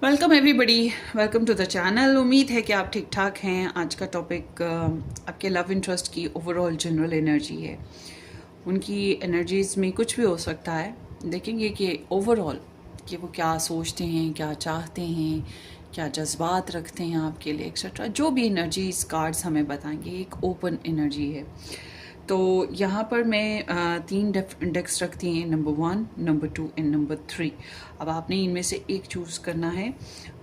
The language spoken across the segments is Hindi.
Welcome everybody, welcome to the channel. उम्मीद है कि आप ठीक ठाक हैं। आज का टॉपिक आपके लव इंटरेस्ट की ओवरऑल जनरल एनर्जी है। उनकी एनर्जीज़ में कुछ भी हो सकता है। देखेंगे कि ओवरऑल कि वो क्या सोचते हैं, क्या चाहते हैं, क्या जज्बात रखते हैं आपके लिए, एक्सेट्रा। जो भी एनर्जीज कार्ड्स हमें बताएंगे, एक ओपन एनर्जी है। तो यहाँ पर मैं तीन डेक्स रखती हैं, नंबर 1, नंबर 2 एंड नंबर 3। अब आपने इनमें से एक चूज़ करना है।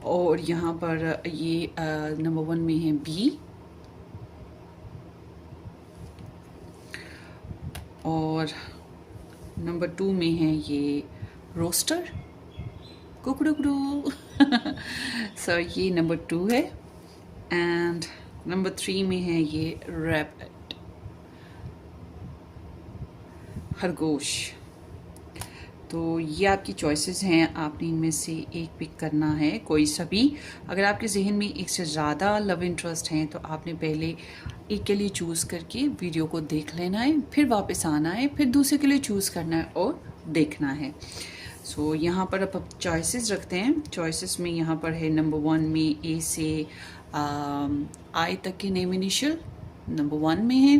और यहाँ पर ये नंबर 1 में है बी, और नंबर 2 में है ये रोस्टर, कुकड़ू सो ये नंबर 2 है। एंड नंबर 3 में है ये रैबिट, खरगोश। तो ये आपकी चॉइसेस हैं, आपने इनमें से एक पिक करना है, कोई सा भी। अगर आपके जहन में एक से ज़्यादा लव इंटरेस्ट हैं तो आपने पहले एक के लिए चूज़ करके वीडियो को देख लेना है, फिर वापस आना है, फिर दूसरे के लिए चूज़ करना है और देखना है। सो यहाँ पर अब चॉइसेस रखते हैं। चॉइसेस में यहाँ पर है नंबर 1 में ए से आई तक के नेम इनिशियल नंबर 1 में है,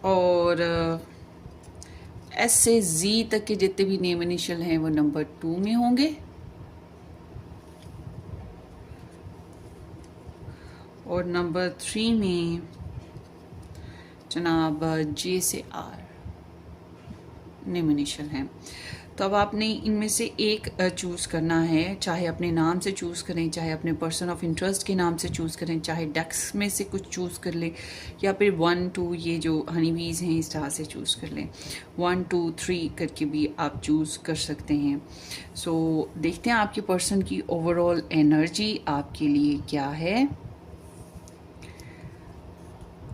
और एस से जी तक के जितने भी नेम इनिशियल हैं वो नंबर 2 में होंगे, और नंबर 3 में जनाब जे से आर नेम इनिशियल हैं। तो अब आपने इनमें से एक चूज़ करना है, चाहे अपने नाम से चूज़ करें, चाहे अपने पर्सन ऑफ इंटरेस्ट के नाम से चूज़ करें, चाहे डेक्स में से कुछ चूज़ कर लें, या फिर 1, 2 ये जो हनी बीज हैं इस तरह से चूज़ कर लें। 1, 2, 3 करके भी आप चूज़ कर सकते हैं। सो देखते हैं आपके पर्सन की ओवरऑल एनर्जी आपके लिए क्या है।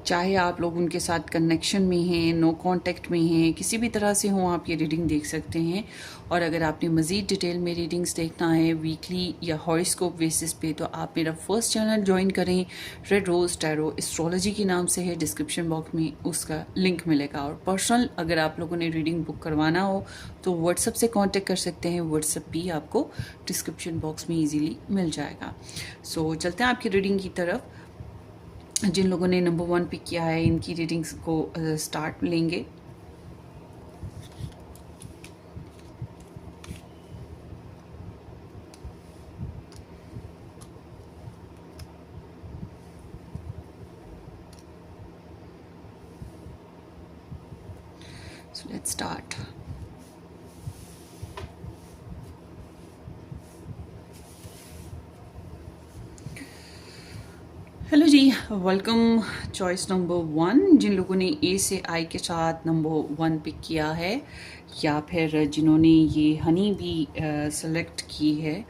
चाहे आप लोग उनके साथ कनेक्शन में हैं, नो कांटेक्ट में हैं, किसी भी तरह से हों, आप ये रीडिंग देख सकते हैं। और अगर आपने मज़ीद डिटेल में रीडिंग्स देखना है वीकली या हॉरोस्कोप बेसिस पे, तो आप मेरा फर्स्ट चैनल ज्वाइन करें, रेड रोज़ टैरो एस्ट्रोलॉजी के नाम से है। डिस्क्रिप्शन बॉक्स में उसका लिंक मिलेगा। और पर्सनल अगर आप लोगों ने रीडिंग बुक करवाना हो तो व्हाट्सएप से कॉन्टेक्ट कर सकते हैं। व्हाट्सएप भी आपको डिस्क्रिप्शन बॉक्स में ईजीली मिल जाएगा। सो चलते हैं आपकी रीडिंग की तरफ। जिन लोगों ने नंबर 1 पिक किया है इनकी रीडिंग्स को स्टार्ट लेंगे। So let's start. Hello ji, welcome. Choice number 1, जिन लोगों ने ए से आई के साथ नंबर 1 पिक किया है, या फिर जिन्होंने ये हनी भी सेलेक्ट की है,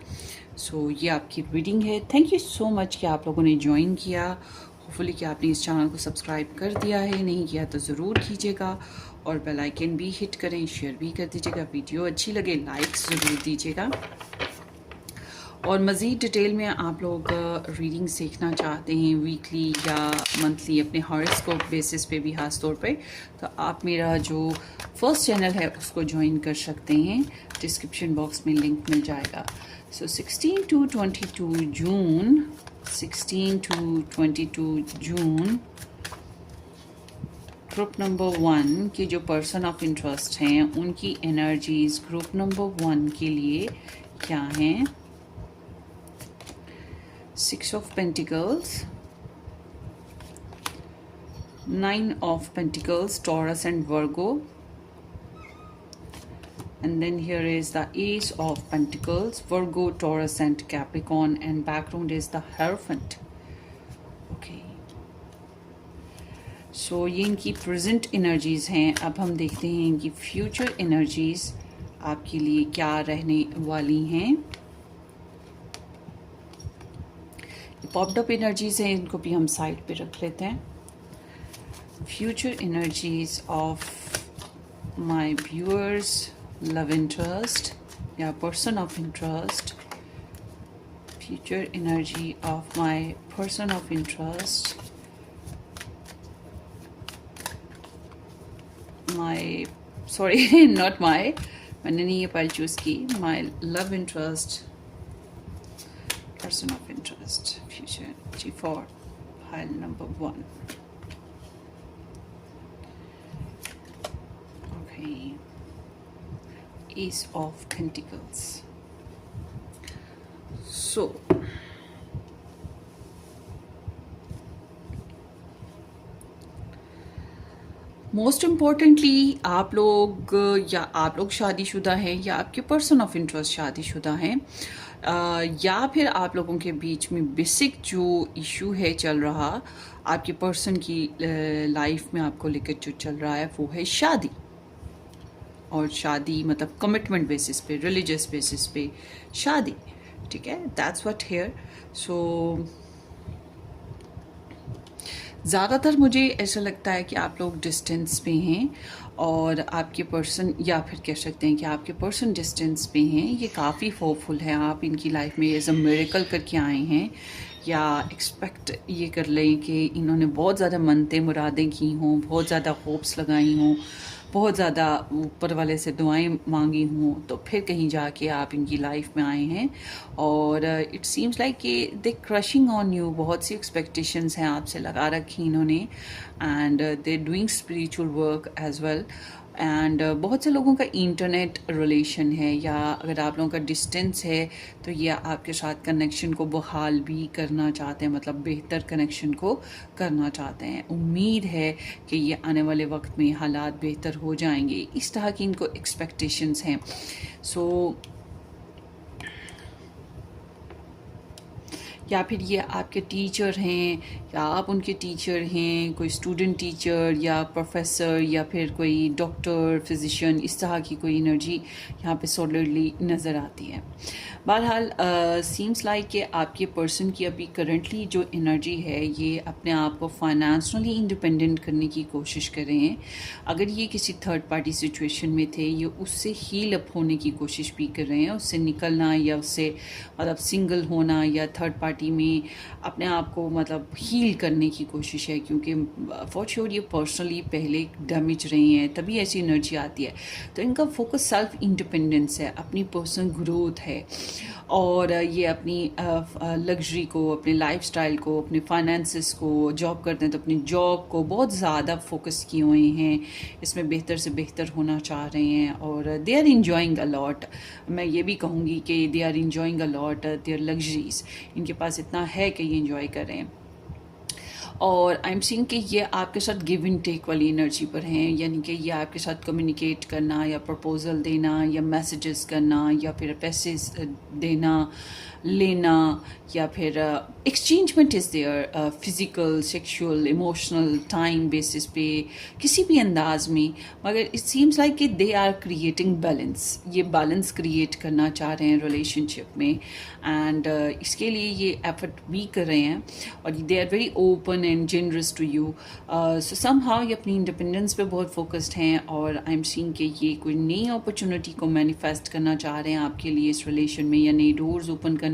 सो ये आपकी रीडिंग है। थैंक यू सो मच कि आप लोगों ने ज्वाइन किया। होपफुली कि आपने इस चैनल को सब्सक्राइब कर दिया है, नहीं किया तो ज़रूर कीजिएगा, और बेल आइकन भी हिट करें, शेयर भी कर दीजिएगा। वीडियो अच्छी लगे लाइक ज़रूर दीजिएगा। और मज़ीद डिटेल में आप लोग रीडिंग सीखना चाहते हैं वीकली या मंथली अपने हॉरोस्कोप बेसिस पे भी खास तौर पे, तो आप मेरा जो फर्स्ट चैनल है उसको ज्वाइन कर सकते हैं। डिस्क्रिप्शन बॉक्स में लिंक मिल जाएगा। सो 16 to 22 June, 16 to 22 June, group number 1 के जो पर्सन ऑफ इंटरेस्ट हैं उनकी एनर्जीज ग्रुप नंबर 1 के लिए क्या हैं। 6 of Pentacles, 9 of Pentacles, Taurus and Virgo, and then here is the Ace of Pentacles, Virgo, Taurus and Capricorn, and background is the Hierophant. Okay, so ये इनकी प्रेजेंट एनर्जीज हैं। अब हम देखते हैं इनकी फ्यूचर एनर्जीज आपके लिए क्या रहने वाली हैं। पॉप्ड अप एनर्जीज हैं, इनको भी हम साइड पे रख लेते हैं। Future energies of my viewers love interest या person of interest. Future energy of my person of interest, my sorry not my मैंने नहीं ये पाइल चूज़ की. My love interest, person of interest, future G4, pile number 1. Okay, Ace of Pentacles. So most importantly आप लोग या आप लोग शादीशुदा हैं या आपके पर्सन ऑफ इंटरेस्ट शादीशुदा हैं, या फिर आप लोगों के बीच में बेसिक जो इशू है चल रहा आपके पर्सन की लाइफ में आपको लेकर जो चल रहा है वो है शादी. और शादी मतलब कमिटमेंट बेसिस पे, रिलीजियस बेसिस पे शादी. ठीक है, दैट्स व्हाट हियर. सो ज़्यादातर मुझे ऐसा लगता है कि आप लोग डिस्टेंस पे हैं और आपके पर्सन, या फिर कह सकते हैं कि आपके पर्सन डिस्टेंस पे हैं. ये काफ़ी होपफुल है, आप इनकी लाइफ में एज अ मिरेकल करके आए हैं, या एक्सपेक्ट ये कर लें कि इन्होंने बहुत ज़्यादा मनते मुरादें की हों, बहुत ज़्यादा होप्स लगाई हों, बहुत ज़्यादा ऊपर वाले से दुआएं मांगी हों, तो फिर कहीं जाके आप इनकी लाइफ में आए हैं. और इट सीम्स लाइक कि दे क्रशिंग ऑन यू. बहुत सी एक्सपेक्टेशंस हैं आपसे लगा रखी इन्होंने, and they doing spiritual work as well. And बहुत से लोगों का इंटरनेट रिलेशन है, या अगर आप लोगों का डिस्टेंस है तो ये आपके साथ कनेक्शन को बहाल भी करना चाहते हैं, मतलब बेहतर कनेक्शन को करना चाहते हैं. उम्मीद है कि ये आने वाले वक्त में हालात बेहतर हो जाएंगे, इस तरह की इनको एक्सपेक्टेशंस हैं. सो या फिर ये आपके टीचर हैं या आप उनके टीचर हैं, कोई स्टूडेंट टीचर या प्रोफेसर या फिर कोई डॉक्टर फिजिशियन, इस तरह की कोई एनर्जी यहाँ पे सॉलिडली नज़र आती है. बहरहाल सीम्स लाइक कि आपके पर्सन की अभी करंटली जो एनर्जी है ये अपने आप को फाइनेंशियली इंडिपेंडेंट करने की कोशिश कर रहे हैं. अगर ये किसी थर्ड पार्टी सिचुएशन में थे, ये उससे हील अप होने की कोशिश भी कर रहे हैं, उससे निकलना या उससे मतलब सिंगल होना या थर्ड पार्टी में अपने आप को मतलब हील करने की कोशिश है, क्योंकि फॉर श्योर ये पर्सनली पहले डैमेज रही हैं, तभी ऐसी एनर्जी आती है. तो इनका फोकस सेल्फ इंडिपेंडेंस है, अपनी पर्सनल ग्रोथ है, और ये अपनी लग्जरी को, अपने लाइफस्टाइल को, अपने फाइनेंसेस को, जॉब करते हैं तो अपनी जॉब को बहुत ज़्यादा फोकस किए हुए हैं, इसमें बेहतर से बेहतर होना चाह रहे हैं. और they are enjoying a lot. मैं ये भी कहूँगी कि they are enjoying a lot their luxuries. इनके पास इतना है कि ये इंजॉय कर रहे हैं. और आई एम सीइंग कि ये आपके साथ गिव एंड टेक वाली एनर्जी पर हैं, यानी कि ये आपके साथ कम्युनिकेट करना या प्रपोजल देना या मैसेजेस करना या फिर पैसे देना लेना, या फिर exchangement is there, physical, sexual, emotional, time basis पे, किसी भी अंदाज में. मगर इट सीम्स लाइक कि दे आर क्रिएटिंग बैलेंस. ये बैलेंस क्रिएट करना चाह रहे हैं रिलेशनशिप में, एंड इसके लिए ये एफर्ट भी कर रहे हैं, और they are very open and generous to you. So somehow ये अपनी इंडिपेंडेंस पे बहुत फोकस्ड हैं, और आई एम सीइंग कि ये कोई नई अपॉर्चुनिटी को मैनिफेस्ट करना चाह रहे हैं आपके लिए इस रिलेशन में, या नई डोर्स ओपन करना,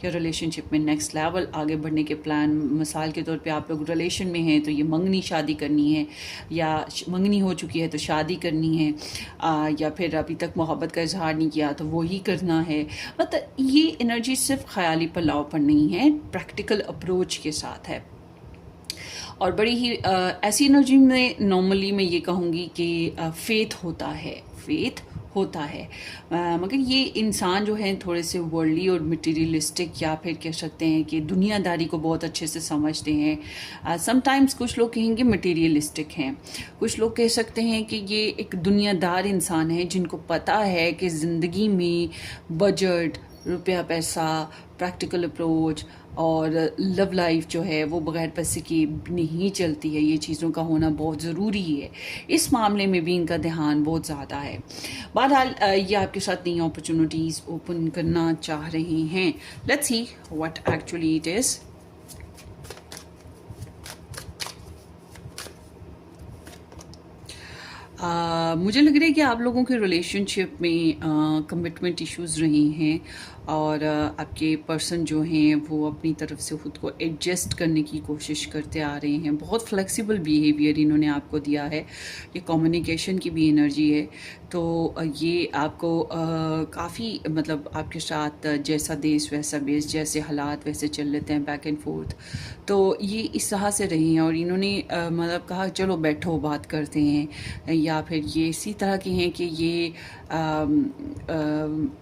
या रिलेशनशिप में नेक्स्ट लेवल आगे बढ़ने के प्लान. मिसाल के तौर पे आप लोग रिलेशन में हैं तो ये मंगनी शादी करनी है, या मंगनी हो चुकी है तो शादी करनी है, या फिर अभी तक मोहब्बत का इजहार नहीं किया तो वो ही करना है. मतलब ये एनर्जी सिर्फ ख्याली पलाव पर नहीं है, प्रैक्टिकल अप्रोच के साथ है. और बड़ी ही ऐसी एनर्जी में नॉर्मली मैं ये कहूँगी कि फेथ होता है, फेथ होता है. मगर ये इंसान जो है थोड़े से वर्ल्डली और मटेरियलिस्टिक, या फिर कह सकते हैं कि दुनियादारी को बहुत अच्छे से समझते हैं. समटाइम्स कुछ लोग कहेंगे मटेरियलिस्टिक हैं, कुछ लोग कह सकते हैं कि ये एक दुनियादार इंसान है जिनको पता है कि ज़िंदगी में बजट, रुपया पैसा, प्रैक्टिकल अप्रोच और लव लाइफ जो है वो बगैर पैसे के नहीं चलती है. ये चीज़ों का होना बहुत ज़रूरी है. इस मामले में भी इनका ध्यान बहुत ज़्यादा है. बहरहाल ये आपके साथ नई अपॉर्चुनिटीज़ ओपन करना चाह रहे हैं. Let's see what actually it is. मुझे लग रहा है कि आप लोगों के रिलेशनशिप में कमिटमेंट इश्यूज रही हैं, और आपके पर्सन जो हैं वो अपनी तरफ से खुद को एडजस्ट करने की कोशिश करते आ रहे हैं. बहुत फ्लेक्सिबल बिहेवियर इन्होंने आपको दिया है. ये कम्युनिकेशन की भी एनर्जी है, तो ये आपको काफ़ी मतलब आपके साथ जैसा देश वैसा बेस, जैसे हालात वैसे चल लेते हैं, बैक एंड फोर्थ। तो ये इस तरह से रही हैं और इन्होंने मतलब कहा चलो बैठो बात करते हैं, या फिर ये इसी तरह के हैं कि ये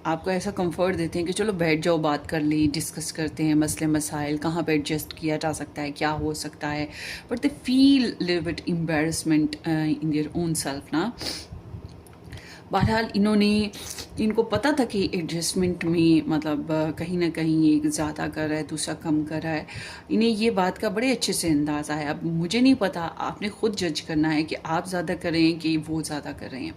आपको ऐसा कंफर्ट देते हैं कि चलो बैठ जाओ, बात कर ली, डिस्कस करते हैं मसले मसाइल, कहाँ पे एडजस्ट किया जा सकता है, क्या हो सकता है। But they feel little bit embarrassment in their own self ना। बहरहाल इनको पता था कि एडजस्टमेंट में मतलब कहीं ना कहीं एक ज़्यादा कर रहा है, दूसरा कम कर रहा है। इन्हें ये बात का बड़े अच्छे से अंदाज़ा है। अब मुझे नहीं पता, आपने ख़ुद जज करना है कि आप ज़्यादा कर रहे हैं कि वो ज़्यादा कर रहे हैं,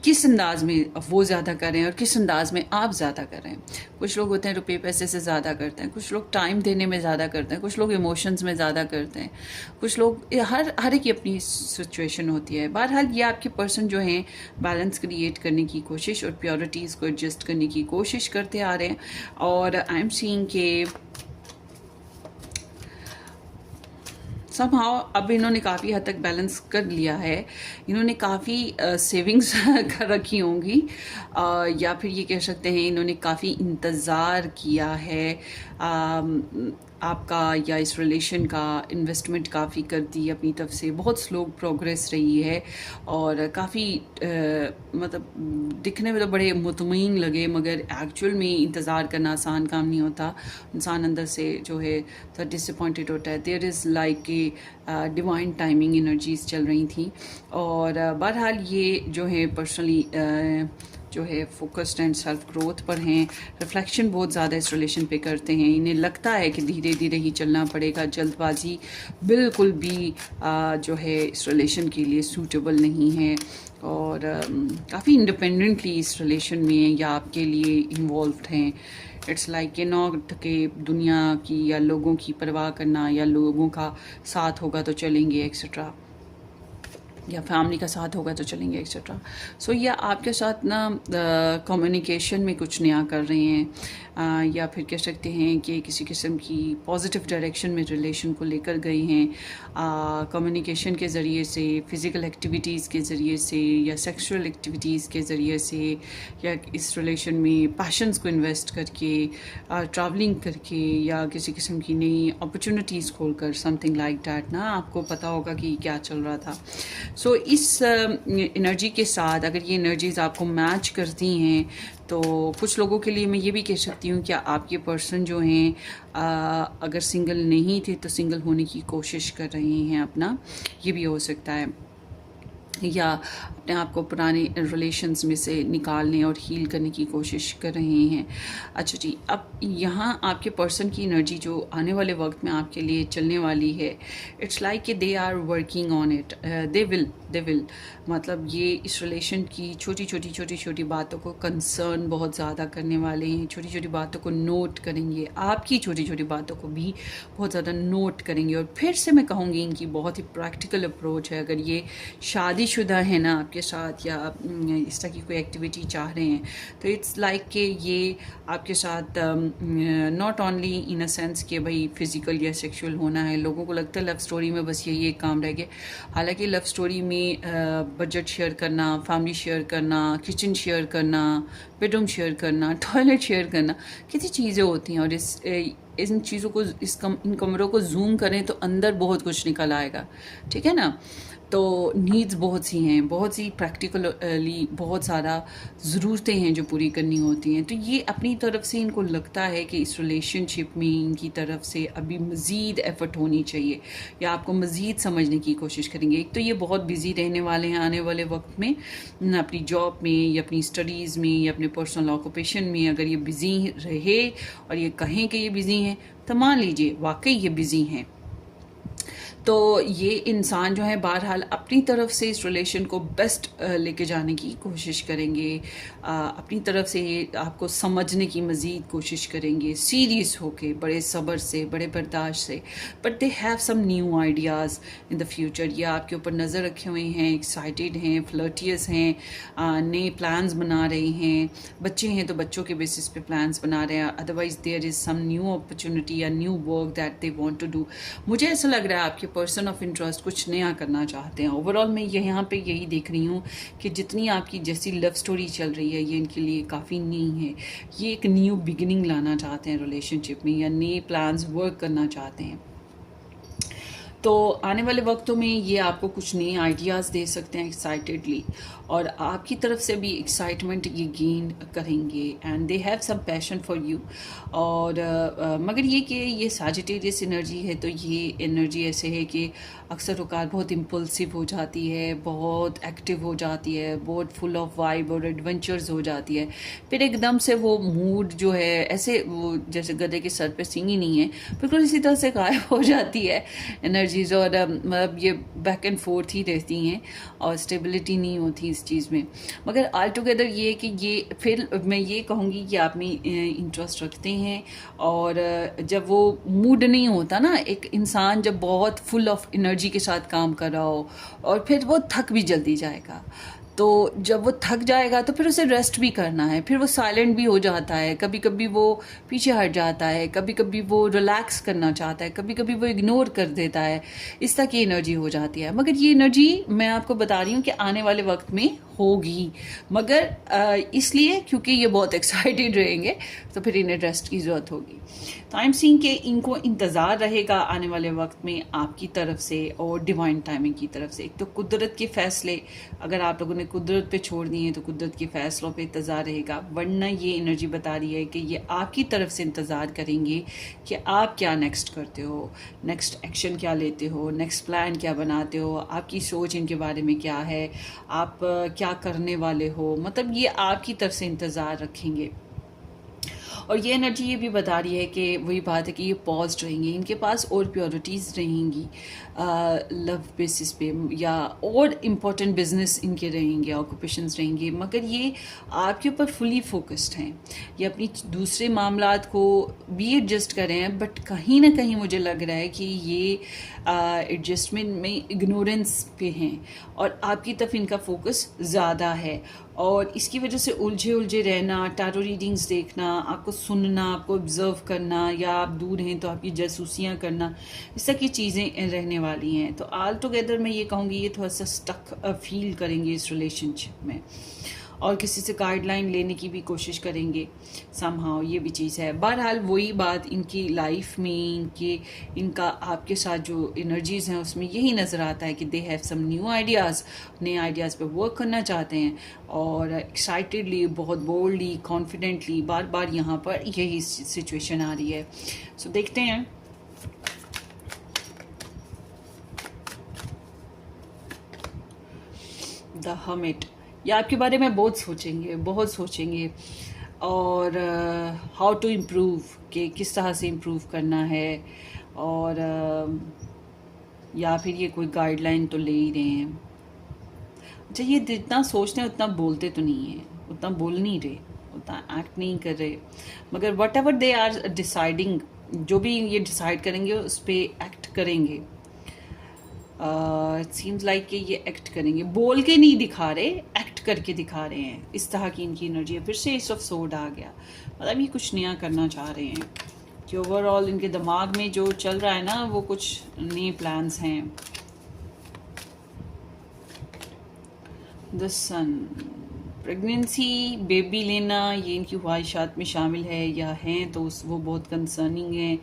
किस अंदाज में वो ज़्यादा कर रहे हैं और किस अंदाज में आप ज़्यादा कर रहे हैं। कुछ लोग होते हैं रुपये पैसे से ज़्यादा करते हैं, कुछ लोग टाइम देने में ज़्यादा करते हैं, कुछ लोग इमोशंस में ज़्यादा करते हैं, कुछ लोग हर एक की अपनी सिचुएशन होती है। बहरहाल ये आपके पर्सन जो हैं बैलेंस क्रिएट करने की कोशिश और प्योरिटीज़ को एडजस्ट करने की कोशिश करते आ रहे हैं। और आई एम सीइंग के समहाउ अब इन्होंने काफ़ी हद तक बैलेंस कर लिया है। इन्होंने काफ़ी सेविंग्स कर रखी होंगी, या फिर ये कह सकते हैं इन्होंने काफ़ी इंतज़ार किया है आपका या इस रिलेशन का, इन्वेस्टमेंट काफ़ी कर दी अपनी तरफ से। बहुत स्लो प्रोग्रेस रही है और काफ़ी मतलब दिखने में तो बड़े मुतमईन लगे, मगर एक्चुअल में इंतज़ार करना आसान काम नहीं होता। इंसान अंदर से जो है तो डिसअपॉइंटेड होता है। देयर इज़ लाइक कि डिवाइन टाइमिंग एनर्जीज चल रही थी। और बहरहाल ये जो है पर्सनली जो है फोकस्ड एंड सेल्फ ग्रोथ पर हैं, रिफ्लेक्शन बहुत ज़्यादा इस रिलेशन पे करते हैं। इन्हें लगता है कि धीरे धीरे ही चलना पड़ेगा, जल्दबाजी बिल्कुल भी जो है इस रिलेशन के लिए सूटेबल नहीं है। और काफ़ी इंडिपेंडेंटली इस रिलेशन में या आपके लिए इन्वॉल्व हैं। इट्स लाइक ये नॉट कि दुनिया की या लोगों की परवाह करना, या लोगों का साथ होगा तो चलेंगे एक्सेट्रा, या फैमिली का साथ होगा तो चलेंगे एक्सेट्रा। सो ये आपके साथ ना कम्युनिकेशन में कुछ नया कर रहे हैं, या फिर कह सकते हैं कि किसी किस्म की पॉजिटिव डायरेक्शन में रिलेशन को लेकर गए हैं। कम्युनिकेशन के ज़रिए से, फ़िज़िकल एक्टिविटीज़ के ज़रिए से, या सेक्सुअल एक्टिविटीज़ के ज़रिए से, या इस रिलेशन में पैशंस को इन्वेस्ट करके, ट्रैवलिंग करके, या किसी किस्म की नई अपॉर्चुनिटीज़ खोलकर, समथिंग लाइक डैट ना। आपको पता होगा कि क्या चल रहा था। सो इस एनर्जी के साथ अगर ये एनर्जीज आपको मैच करती हैं तो कुछ लोगों के लिए मैं ये भी कह सकती हूँ कि आपके पर्सन जो हैं अगर सिंगल नहीं थे तो सिंगल होने की कोशिश कर रहे हैं अपना, ये भी हो सकता है, या अपने आप को पुराने रिलेशंस में से निकालने और हील करने की कोशिश कर रहे हैं। अच्छा जी, अब यहाँ आपके पर्सन की एनर्जी जो आने वाले वक्त में आपके लिए चलने वाली है, इट्स लाइक कि they are working on it, they will मतलब ये इस रिलेशन की छोटी छोटी बातों को कंसर्न बहुत ज़्यादा करने वाले हैं। छोटी छोटी बातों को नोट करेंगे, आपकी छोटी छोटी बातों को भी बहुत ज़्यादा नोट करेंगे। और फिर से मैं कहूँगी इनकी बहुत ही प्रैक्टिकल अप्रोच है। अगर ये शादीशुदा है ना आपके साथ, या इस तरह की कोई एक्टिविटी चाह रहे हैं, तो इट्स लाइक कि ये आपके साथ not only in a sense कि भाई फिज़िकल या सेक्सुअल होना है। लोगों को लगता है लव स्टोरी में बस यही एक काम रह गया, हालांकि लव स्टोरी में बजट शेयर करना, फैमिली शेयर करना, किचन शेयर करना, बेडरूम शेयर करना, टॉयलेट शेयर करना, कितनी चीज़ें होती हैं। और इन चीज़ों को इन कमरों को जूम करें तो अंदर बहुत कुछ निकल आएगा, ठीक है ना। तो नीड्स बहुत सी हैं, बहुत सी प्रैक्टिकली बहुत ज़्यादा ज़रूरतें हैं जो पूरी करनी होती हैं। तो ये अपनी तरफ से इनको लगता है कि इस रिलेशनशिप में इनकी तरफ से अभी मज़ीद एफ़र्ट होनी चाहिए, या आपको मज़ीद समझने की कोशिश करेंगे। एक तो ये बहुत बिज़ी रहने वाले हैं आने वाले वक्त में, अपनी जॉब में या अपनी स्टडीज़ में या अपने पर्सनल ऑक्यूपेशन में। अगर ये बिज़ी रहे और ये कहें कि ये बिज़ी हैं, तो मान लीजिए वाकई ये बिज़ी हैं। तो ये इंसान जो है बहरहाल अपनी तरफ से इस रिलेशन को बेस्ट लेके जाने की कोशिश करेंगे, अपनी तरफ से आपको समझने की मज़ीद कोशिश करेंगे, सीरियस होके, बड़े सब्र से, बड़े बर्दाश्त से। But they have some new ideas in the future. ये आपके ऊपर नज़र रखे हुए हैं, एक्साइटेड हैं, फ्लर्टियस हैं, नए प्लान्स बना रहे हैं। बच्चे हैं तो बच्चों के बेसिस पे प्लान्स बना रहे हैं, otherwise there is some new opportunity या new work that they want to do. मुझे ऐसा लग रहा है आपके पर्सन ऑफ इंटरेस्ट कुछ नया करना चाहते हैं। ओवरऑल मैं यहाँ पे यही देख रही हूँ कि जितनी आपकी जैसी लव स्टोरी चल रही है ये इनके लिए काफ़ी नहीं है। ये एक न्यू बिगिनिंग लाना चाहते हैं रिलेशनशिप में, या नए प्लान्स वर्क करना चाहते हैं। तो आने वाले वक्तों में ये आपको कुछ नए आइडियाज़ दे सकते हैं एक्साइटेडली, और आपकी तरफ से भी एक्साइटमेंट ये गेन करेंगे, and they have some passion for you. और मगर ये कि ये सैजिटेरियस एनर्जी है, तो ये एनर्जी ऐसे है कि अक्सर औक़ात बहुत इम्पल्सिव हो जाती है, बहुत एक्टिव हो जाती है, बहुत फुल ऑफ वाइब और एडवेंचर्स हो जाती है। फिर एकदम से वो मूड जो है ऐसे, वो जैसे गधे के सर पे सींग ही नहीं है, बिल्कुल इसी तरह से गायब हो जाती है एनर्जीज, और मतलब ये बैक एंड फोर्थ ही रहती हैं और स्टेबिलिटी नहीं होती इस चीज़ में। मगर ऑल टुगेदर ये कि ये फिर मैं ये कहूँगी कि आप में इंटरेस्ट रखते हैं, और जब वो मूड नहीं होता ना, एक इंसान जब बहुत फुल ऑफ एनर्जी के साथ काम कर रहा हो और फिर वो थक भी जल्दी जाएगा, तो जब वो थक जाएगा तो फिर उसे रेस्ट भी करना है, फिर वो साइलेंट भी हो जाता है, कभी कभी वो पीछे हट जाता है, कभी कभी वो रिलैक्स करना चाहता है, कभी कभी वो इग्नोर कर देता है। इस तरह की एनर्जी हो जाती है। मगर ये एनर्जी मैं आपको बता रही हूँ कि आने वाले वक्त में होगी, मगर इसलिए क्योंकि ये बहुत एक्साइटेड रहेंगे, तो फिर इन्हें रेस्ट की ज़रूरत होगी। तो आई एम सीइंग कि इनको इंतज़ार रहेगा आने वाले वक्त में आपकी तरफ से और डिवाइन टाइमिंग की तरफ से। एक तो कुदरत के फ़ैसले अगर आप लोगों ने कुदरत पे छोड़ दिए हैं तो कुदरत के फ़ैसलों पे इंतज़ार रहेगा, वरना ये एनर्जी बता रही है कि ये आपकी तरफ से इंतज़ार करेंगे कि आप क्या नेक्स्ट करते हो, नेक्स्ट एक्शन क्या लेते हो, नेक्स्ट प्लान क्या बनाते हो, आपकी सोच इनके बारे में क्या है, आप क्या करने वाले हो। मतलब ये आपकी तरफ से इंतज़ार रखेंगे। और ये एनर्जी ये भी बता रही है कि वही बात है कि ये पॉज्ड रहेंगे, इनके पास और प्योरिटीज़ रहेंगी लव बेसिस पे, या और इम्पोर्टेंट बिजनेस इनके रहेंगे, ऑक्यूपेशंस रहेंगे, मगर ये आपके ऊपर फुली फोकस्ड हैं। ये अपनी दूसरे मामलात को भी एडजस्ट कर रहे हैं, बट कहीं ना कहीं मुझे लग रहा है कि ये एडजस्टमेंट में इग्नोरेंस पे हैं, और आपकी तरफ इनका फोकस ज़्यादा है। और इसकी वजह से उलझे उलझे रहना, टैरो रीडिंग्स देखना, आपको सुनना, आपको ऑब्जर्व करना, या आप दूर हैं तो आपकी जासूसियाँ करना, इस तरह की चीज़ें रहने वाली हैं। तो ऑल टुगेदर मैं ये कहूँगी ये थोड़ा सा स्टक फील करेंगे इस रिलेशनशिप में, और किसी से गाइडलाइन लेने की भी कोशिश करेंगे समहाउ, ये भी चीज़ है। बहरहाल वही बात इनकी लाइफ में इनका आपके साथ जो एनर्जीज़ हैं उसमें यही नज़र आता है कि they have some new ideas, नए आइडियाज़ पे वर्क करना चाहते हैं, और एक्साइटेडली, बहुत बोल्डली, कॉन्फिडेंटली बार बार यहाँ पर यही सिचुएशन आ रही है। सो देखते हैं। द हर्मिट, या आपके बारे में बहुत सोचेंगे, और हाउ टू इम्प्रूव, कि किस तरह से इम्प्रूव करना है, और या फिर ये कोई गाइडलाइन तो ले ही रहे हैं। अच्छा, ये जितना सोचते हैं उतना बोलते तो नहीं है, उतना बोल नहीं रहे, उतना एक्ट नहीं कर रहे, मगर whatever they are deciding, जो भी ये डिसाइड करेंगे उस पर एक्ट करेंगे। इट सीम्स लाइक कि ये एक्ट करेंगे, बोल के नहीं दिखा रहे, एक्ट करके दिखा रहे हैं। इस तरह की इनकी एनर्जी है। फिर से एस ऑफ सोर्ड आ गया, मतलब ये कुछ नया करना चाह रहे हैं, कि ओवरऑल इनके दिमाग में जो चल रहा है ना वो कुछ नए प्लान्स हैं। द सन, प्रेगनेंसी, बेबी लेना, ये इनकी ख्वाहिशात में शामिल है, या हैं तो वो बहुत कंसर्निंग है।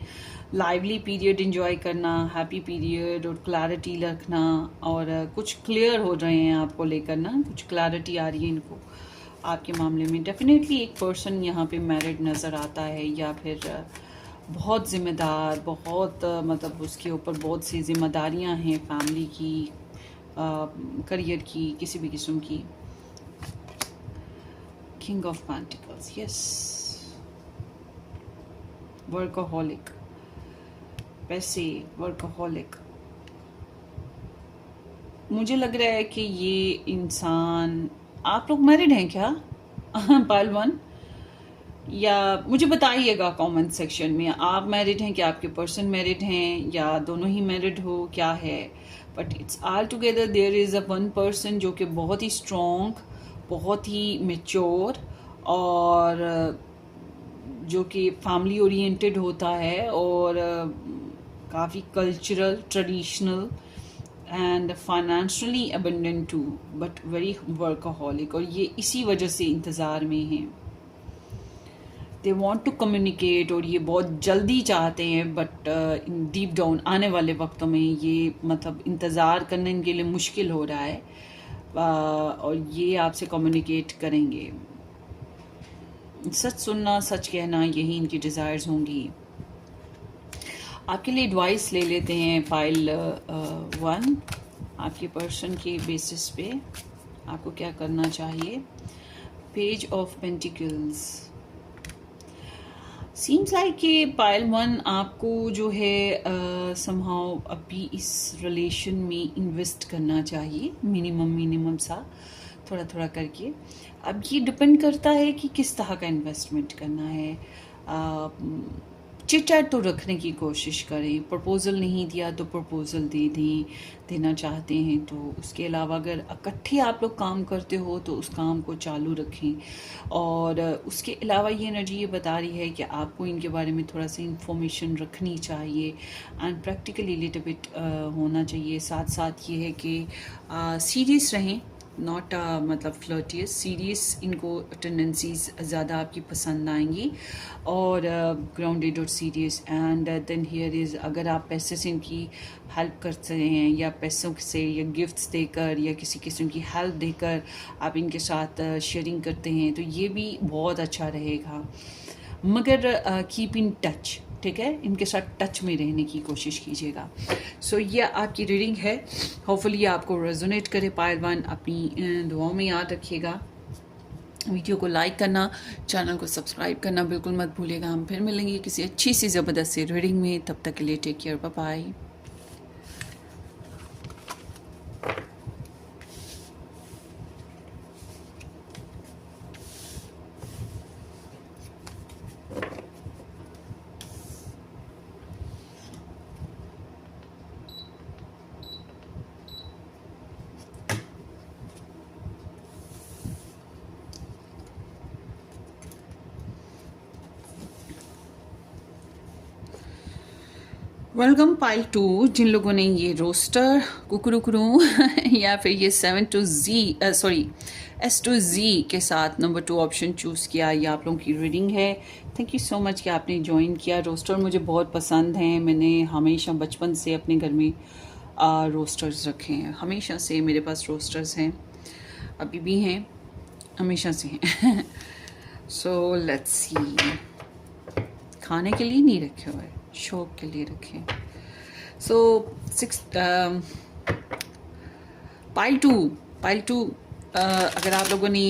लाइवली पीरियड इंजॉय करना, हैप्पी पीरियड, और क्लैरिटी रखना, और कुछ क्लियर हो रहे हैं आपको लेकर ना, कुछ क्लैरिटी आ रही है इनको आपके मामले में। डेफिनेटली एक पर्सन यहाँ पे मैरिड नज़र आता है, या फिर बहुत ज़िम्मेदार, बहुत मतलब उसके ऊपर बहुत सी जिम्मेदारियाँ हैं, फैमिली की, करियर की, किसी भी किस्म की। King of pentacles, yes, workaholic, पैसे, वर्कaholic। मुझे लग रहा है कि ये इंसान, आप लोग मैरिड हैं क्या पाल वन, या मुझे बताइएगा कमेंट सेक्शन में, आप मैरिड हैं क्या, आपके पर्सन मैरिड हैं, या दोनों ही मैरिड हो, क्या है। But it's all together there is a one person जो कि बहुत ही स्ट्रॉन्ग, बहुत ही मेच्योर, और जो कि फैमिली ओरिएंटेड होता है, और काफ़ी cultural, traditional and financially abundant too, but very workaholic, और ये इसी वजह से इंतज़ार में हैं। दे वॉन्ट टू कम्युनिकेट, और ये बहुत जल्दी चाहते हैं, बट डीप डाउन आने वाले वक्तों में ये मतलब इंतज़ार करने के लिए मुश्किल हो रहा है, और ये आपसे कम्युनिकेट करेंगे। सच सुनना, सच कहना, यही इनकी डिज़ायर्स होंगी। आपके लिए एडवाइस ले लेते हैं पाइल 1, आपके पर्सन के बेसिस पे आपको क्या करना चाहिए। Page of pentacles, seems like कि पाइल 1 आपको जो है समहाउ अभी इस रिलेशन में इन्वेस्ट करना चाहिए, मिनिमम सा, थोड़ा थोड़ा करके। अब ये डिपेंड करता है कि किस तरह का इन्वेस्टमेंट करना है। चिट चैट तो रखने की कोशिश करें, प्रपोज़ल नहीं दिया तो प्रपोज़ल देना चाहते हैं तो। उसके अलावा अगर इकट्ठे आप लोग काम करते हो तो उस काम को चालू रखें। और उसके अलावा ये एनर्जी ये बता रही है कि आपको इनके बारे में थोड़ा सा इंफॉर्मेशन रखनी चाहिए एंड प्रैक्टिकली लिटिल बिट होना चाहिए। साथ साथ ये है कि सीरियस रहें, नॉट मतलब फ्लर्टियस, सीरियस इनको टेंडेंसीज ज़्यादा आपकी पसंद आएंगी, और ग्राउंडेड और serious. And then here is, अगर आप पैसे से इनकी हेल्प करते हैं या पैसों से या गिफ्ट्स देकर या किसी किस्म की हेल्प देकर आप इनके साथ शेयरिंग करते हैं तो ये भी बहुत अच्छा रहेगा। मगर कीप इन टच, ठीक है, इनके साथ टच में रहने की कोशिश कीजिएगा। सो ये आपकी रीडिंग है, होपफुली आपको रेजोनेट करे पाइल 1। अपनी दुआओं में याद रखिएगा। वीडियो को लाइक करना, चैनल को सब्सक्राइब करना बिल्कुल मत भूलिएगा। हम फिर मिलेंगे किसी अच्छी सी ज़बरदस्त सी रीडिंग में, तब तक के लिए take care, bye bye. Welcome pile 2, जिन लोगों ने ये रोस्टर कुकरू या फिर ये 7 to Z sorry S to Z के साथ नंबर 2 ऑप्शन चूज़ किया, ये आप लोगों की रीडिंग है। थैंक यू सो मच कि आपने ज्वाइन किया। रोस्टर मुझे बहुत पसंद हैं, मैंने हमेशा बचपन से अपने घर में रोस्टर्स रखे हैं, हमेशा से मेरे पास रोस्टर्स हैं, अभी भी हैं, हमेशा से हैं। सो लेट्स सी, खाने के लिए नहीं रखे हुए, शौक के लिए रखें। सो 6 पाइल टू, अगर आप लोगों ने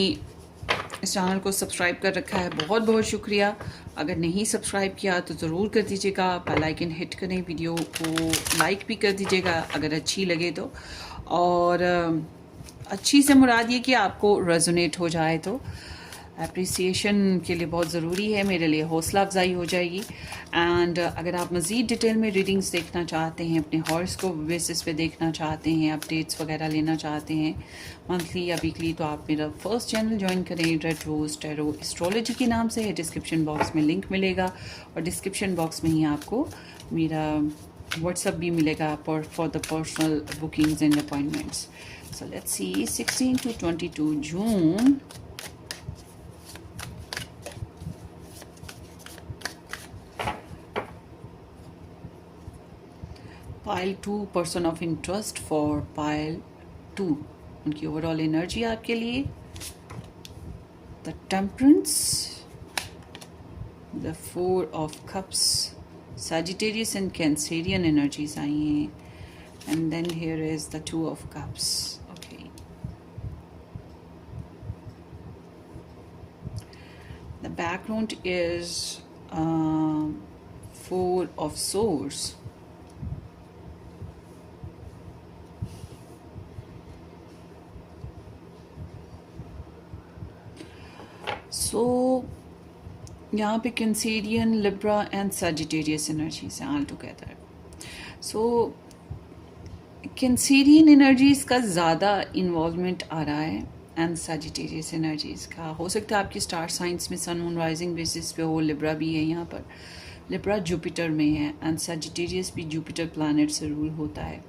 इस चैनल को सब्सक्राइब कर रखा है बहुत बहुत शुक्रिया। अगर नहीं सब्सक्राइब किया तो ज़रूर कर दीजिएगा, बेल आइकन हिट करें, वीडियो को लाइक भी कर दीजिएगा अगर अच्छी लगे तो। और अच्छी से मुराद ये कि आपको रेजोनेट हो जाए तो अप्रिसिएशन के लिए बहुत ज़रूरी है, मेरे लिए हौसला अफजाई हो जाएगी। एंड अगर आप मज़ीद डिटेल में रीडिंग्स देखना चाहते हैं, अपने हॉरोस्कोप बेसिस पे देखना चाहते हैं, अपडेट्स वगैरह लेना चाहते हैं मंथली या वीकली, तो आप मेरा फर्स्ट चैनल ज्वाइन करें, रेड रोज टैरो एस्ट्रोलॉजी के नाम से है। डिस्क्रिप्शन बॉक्स में लिंक मिलेगा, और डिस्क्रिप्शन बॉक्स में ही आपको मेरा व्हाट्सअप भी मिलेगा for the personal bookings and appointments. So let's see 16 to 22 June. Pile 2, person of interest for pile 2, उनकी ओवरऑल एनर्जी आपके लिए। The temperance, the 4 of cups, Sagittarius and Cancerian energies आई हैं, and then here is the 2 of cups. Okay, the background is 4 of swords. So यहाँ पे Cancerian, Libra and Sagittarius energies हैं all together. So Cancerian energies का ज़्यादा इन्वॉल्वमेंट आ रहा है एंड सैजिटेरियस एनर्जीज का। हो सकता है आपकी स्टार साइंस में सन मून राइजिंग बेसिस पे हो, लिब्रा भी है यहाँ पर, लिब्रा जुपिटर में है एंड सजिटेरियस भी जुपिटर प्लैनेट से रूल होता है।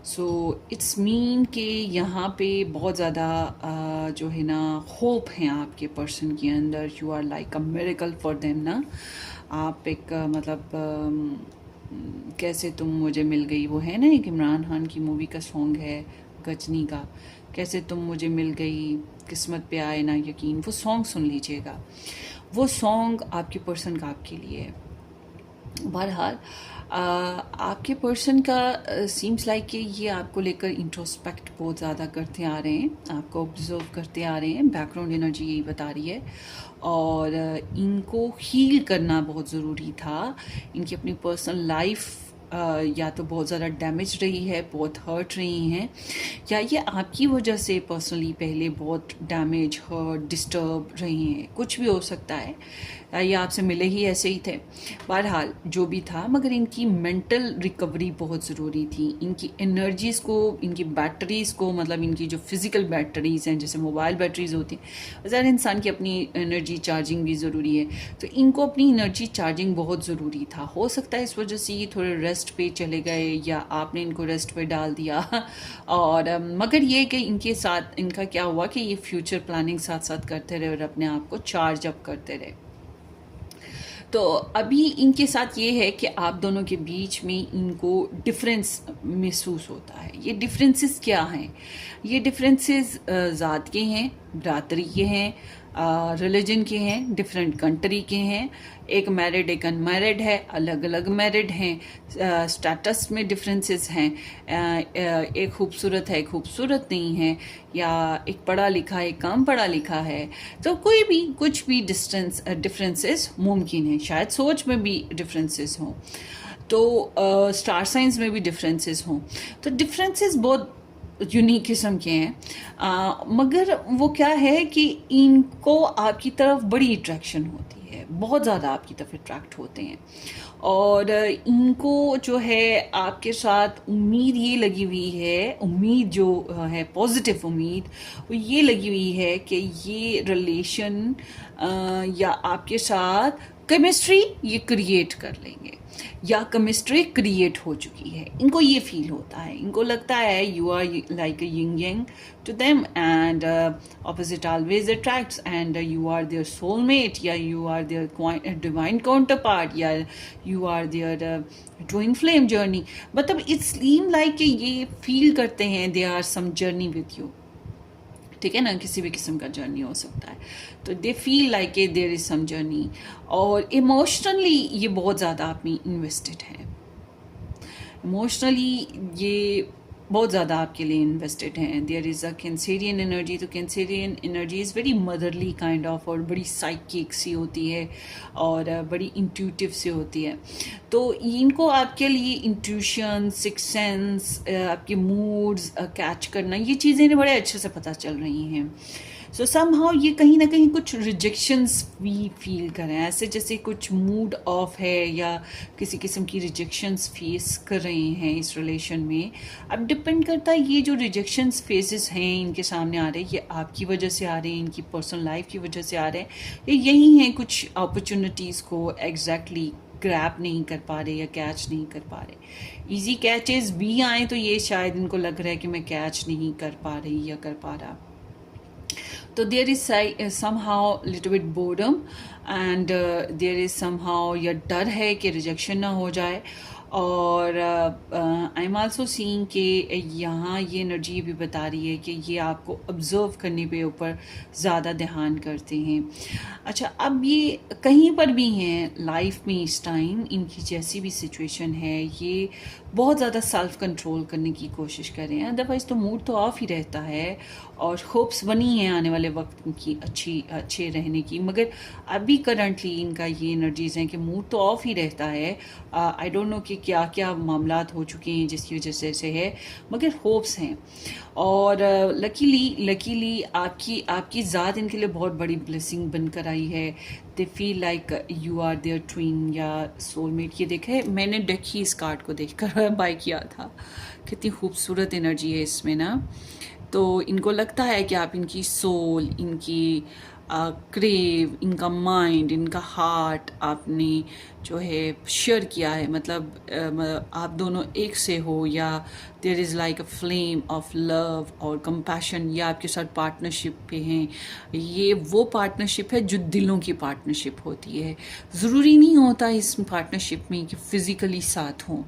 सो इट्स मीन कि यहाँ पे बहुत ज़्यादा जो है ना होप है आपके पर्सन के अंदर। You are like a miracle for them ना। आप एक कैसे तुम मुझे मिल गई, वो है ना एक इमरान खान की मूवी का सॉन्ग है गजनी का, कैसे तुम मुझे मिल गई किस्मत पे आए ना यकीन, वो सॉन्ग सुन लीजिएगा। वो सॉन्ग आपके पर्सन का आपके लिए है। बहरहाल आपके पर्सन का सीम्स लाइक कि ये आपको लेकर इंट्रोस्पेक्ट बहुत ज़्यादा करते आ रहे हैं, आपको ऑब्जर्व करते आ रहे हैं। बैकग्राउंड एनर्जी यही बता रही है। और इनको हील करना बहुत ज़रूरी था। इनकी अपनी पर्सनल लाइफ या तो बहुत ज़्यादा डैमेज रही है, बहुत हर्ट रही हैं, या ये आपकी वजह से पर्सनली पहले बहुत डैमेज, हर्ट, डिस्टर्ब रही हैं। कुछ भी हो सकता है, ये आपसे मिले ही ऐसे ही थे। बहरहाल जो भी था, मगर इनकी मेंटल रिकवरी बहुत ज़रूरी थी। इनकी एनर्जीज़ को, इनकी बैटरीज़ को, मतलब इनकी जो फिज़िकल बैटरीज़ हैं जैसे मोबाइल बैटरीज़ होती हैं, ज़ाहिर इंसान की अपनी एनर्जी चार्जिंग भी ज़रूरी है। तो इनको अपनी एनर्जी चार्जिंग बहुत ज़रूरी था। हो सकता है इस वजह से ये थोड़े रेस्ट पे चले गए या आपने इनको रेस्ट पे डाल दिया। और मगर ये कि इनके साथ इनका क्या हुआ कि ये फ्यूचर प्लानिंग साथ साथ करते रहे और अपने आप को चार्ज अप करते रहे। तो अभी इनके साथ ये है कि आप दोनों के बीच में इनको डिफरेंस महसूस होता है। ये डिफरेंसेस क्या हैं? ये डिफरेंसेस ज़ात के हैं, बरादरी के हैं, रिलीजन के हैं, डिफरेंट कंट्री के हैं। एक मैरिड एक अनमैरिड है, अलग अलग मैरिड हैं, स्टेटस में डिफरेंसेस हैं। एक खूबसूरत है, एक खूबसूरत नहीं है, या एक पढ़ा लिखा है, एक कम पढ़ा लिखा है। तो कोई भी कुछ भी डिफरेंसेस मुमकिन है। शायद सोच में भी डिफरेंसेस हों, तो स्टार साइंस में भी डिफरेंसेस हों। तो डिफरेंसेस बहुत यूनिक किस्म के हैं। मगर वो क्या है कि इनको आपकी तरफ बड़ी अट्रैक्शन होती है, बहुत ज़्यादा आपकी तरफ अट्रैक्ट होते हैं। और इनको जो है आपके साथ उम्मीद ये लगी हुई है, उम्मीद जो है पॉजिटिव उम्मीद, वो ये लगी हुई है कि ये रिलेशन या आपके साथ केमिस्ट्री ये क्रिएट कर लेंगे, या केमिस्ट्री क्रिएट हो चुकी है। इनको ये फील होता है, इनको लगता है you are like a yin yang to them and opposite always attracts and you are their soulmate, या you are their divine counter part, या you are their twin flame journey. मतलब इट्स सीम लाइक ये फील करते हैं they are some journey with you. ठीक है ना, किसी भी किस्म का जर्नी हो सकता है। तो they feel like a there is some journey. और इमोशनली ये बहुत ज़्यादा आप में इन्वेस्टेड है। इमोशनली ये बहुत ज़्यादा आपके लिए इन्वेस्टेड हैं। There is a Cancerian energy. तो Cancerian energy is very motherly kind of, और बड़ी साइकिक सी होती है और बड़ी इंट्यूटिव सी होती है। तो इनको आपके लिए इंट्यूशन, सिक्स सेंस, आपके मूड्स कैच करना, ये चीज़ें बड़े अच्छे से पता चल रही हैं। सो समहाउ ये कहीं ना कहीं कुछ रिजेक्शंस भी फील करें, ऐसे जैसे कुछ मूड ऑफ है या किसी किस्म की रिजेक्शंस फेस कर रहे हैं इस रिलेशन में। अब डिपेंड करता है ये जो रिजेक्शंस फेसेस हैं इनके सामने आ रहे हैं, ये आपकी वजह से आ रहे हैं, इनकी पर्सनल लाइफ की वजह से आ रहे हैं, ये यही हैं कुछ अपॉर्चुनिटीज़ को एग्जैक्टली ग्रैब नहीं कर पा रहे या कैच नहीं कर पा रहे। इजी कैचेस भी आए तो ये शायद इनको लग रहा है कि मैं कैच नहीं कर पा रही या कर पा रहा। तो there is somehow little bit boredom and there is somehow या डर है कि रिजेक्शन ना हो जाए। और आई एम आल्सो सीइंग कि यहाँ ये एनर्जी भी बता रही है कि ये आपको ऑब्जर्व करने पे ऊपर ज़्यादा ध्यान करते हैं। अच्छा, अब ये कहीं पर भी हैं लाइफ में इस टाइम, इनकी जैसी भी सिचुएशन है, ये बहुत ज़्यादा सेल्फ कंट्रोल करने की कोशिश कर रहे हैं। अदरवाइज़ तो मूड तो ऑफ ही रहता है और होप्स बनी हैं आने वाले वक्त की अच्छे रहने की। मगर अभी करंटली इनका ये एनर्जीज़ हैं कि मूड तो ऑफ ही रहता है। आई डोंट नो कि क्या क्या मामलात हो चुके हैं जिसकी वजह से ऐसे है, मगर होप्स हैं। और लकीली आपकी ज़ात इनके लिए बहुत बड़ी ब्लेसिंग बनकर आई है। They feel like you are their twin या सोलमेट। ये देखे, मैंने देखी इस कार्ड को देखकर बाय किया था, कितनी खूबसूरत एनर्जी है इसमें ना। तो इनको लगता है कि आप इनकी सोल, इनकी क्रेव, इनका माइंड, इनका हार्ट आपने जो है शेयर किया है, मतलब आप दोनों एक से हो, या there is like a flame of love और कंपैशन, या आपके साथ पार्टनरशिप पे हैं। ये वो पार्टनरशिप है जो दिलों की पार्टनरशिप होती है। ज़रूरी नहीं होता इस पार्टनरशिप में कि फ़िज़िकली साथ हों,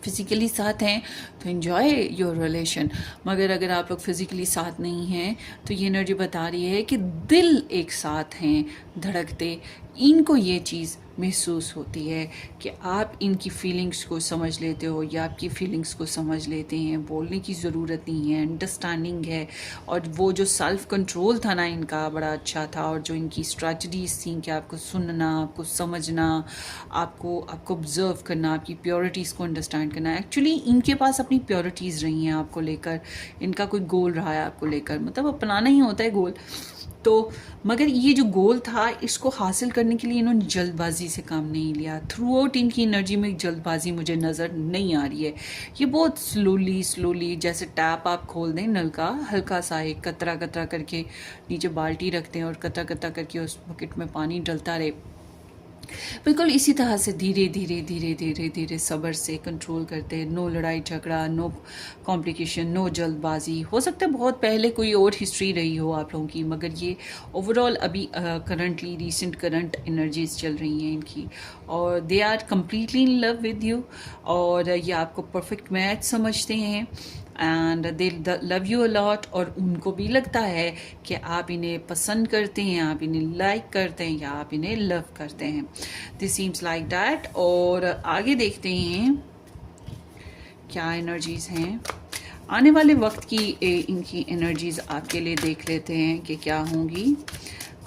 फिज़िकली साथ हैं तो इन्जॉय योर रिलेशन, मगर अगर आप लोग फिज़िकली साथ नहीं हैं तो ये एनर्जी बता रही है कि दिल एक साथ हैं धड़कते। इनको ये चीज़ महसूस होती है कि आप इनकी फीलिंग्स को समझ लेते हो या आपकी फीलिंग्स को समझ लेते हैं। बोलने की ज़रूरत नहीं है, अंडरस्टैंडिंग है। और वो जो सेल्फ कंट्रोल था ना इनका, बड़ा अच्छा था। और जो इनकी स्ट्रैटेजीज थी कि आपको सुनना, आपको समझना, आपको ऑब्जर्व करना, आपकी प्योरिटीज़ को अंडरस्टैंड करना। एक्चुअली इनके पास अपनी प्योरिटीज़ रही हैं आपको लेकर, इनका कोई गोल रहा है आपको लेकर, मतलब अपनाना ही होता है गोल तो। मगर ये जो गोल था इसको हासिल करने के लिए इन्होंने जल्दबाजी से काम नहीं लिया। थ्रू आउट इनकी एनर्जी में जल्दबाजी मुझे नज़र नहीं आ रही है। ये बहुत स्लोली जैसे टैप आप खोल दें नल का, हल्का सा एक कतरा कतरा करके नीचे बाल्टी रखते हैं और कतरा कतरा करके उस बकेट में पानी डलता रहे, बिल्कुल इसी तरह से धीरे धीरे सब्र से कंट्रोल करते हैं। नो लड़ाई झगड़ा, नो कॉम्प्लिकेशन, नो जल्दबाजी। हो सकता है बहुत पहले कोई और हिस्ट्री रही हो आप लोगों की, मगर ये ओवरऑल अभी करंटली रीसेंट करंट एनर्जीज चल रही हैं इनकी, और they are completely in love with you, और ये आपको परफेक्ट मैच समझते हैं and they love you a lot. और उनको भी लगता है कि आप इन्हें पसंद करते हैं, आप इन्हें लाइक करते हैं या आप इन्हें लव करते हैं। This seems like that. और आगे देखते हैं क्या एनर्जीज हैं आने वाले वक्त की। इनकी एनर्जीज आपके लिए देख लेते हैं कि क्या होंगी।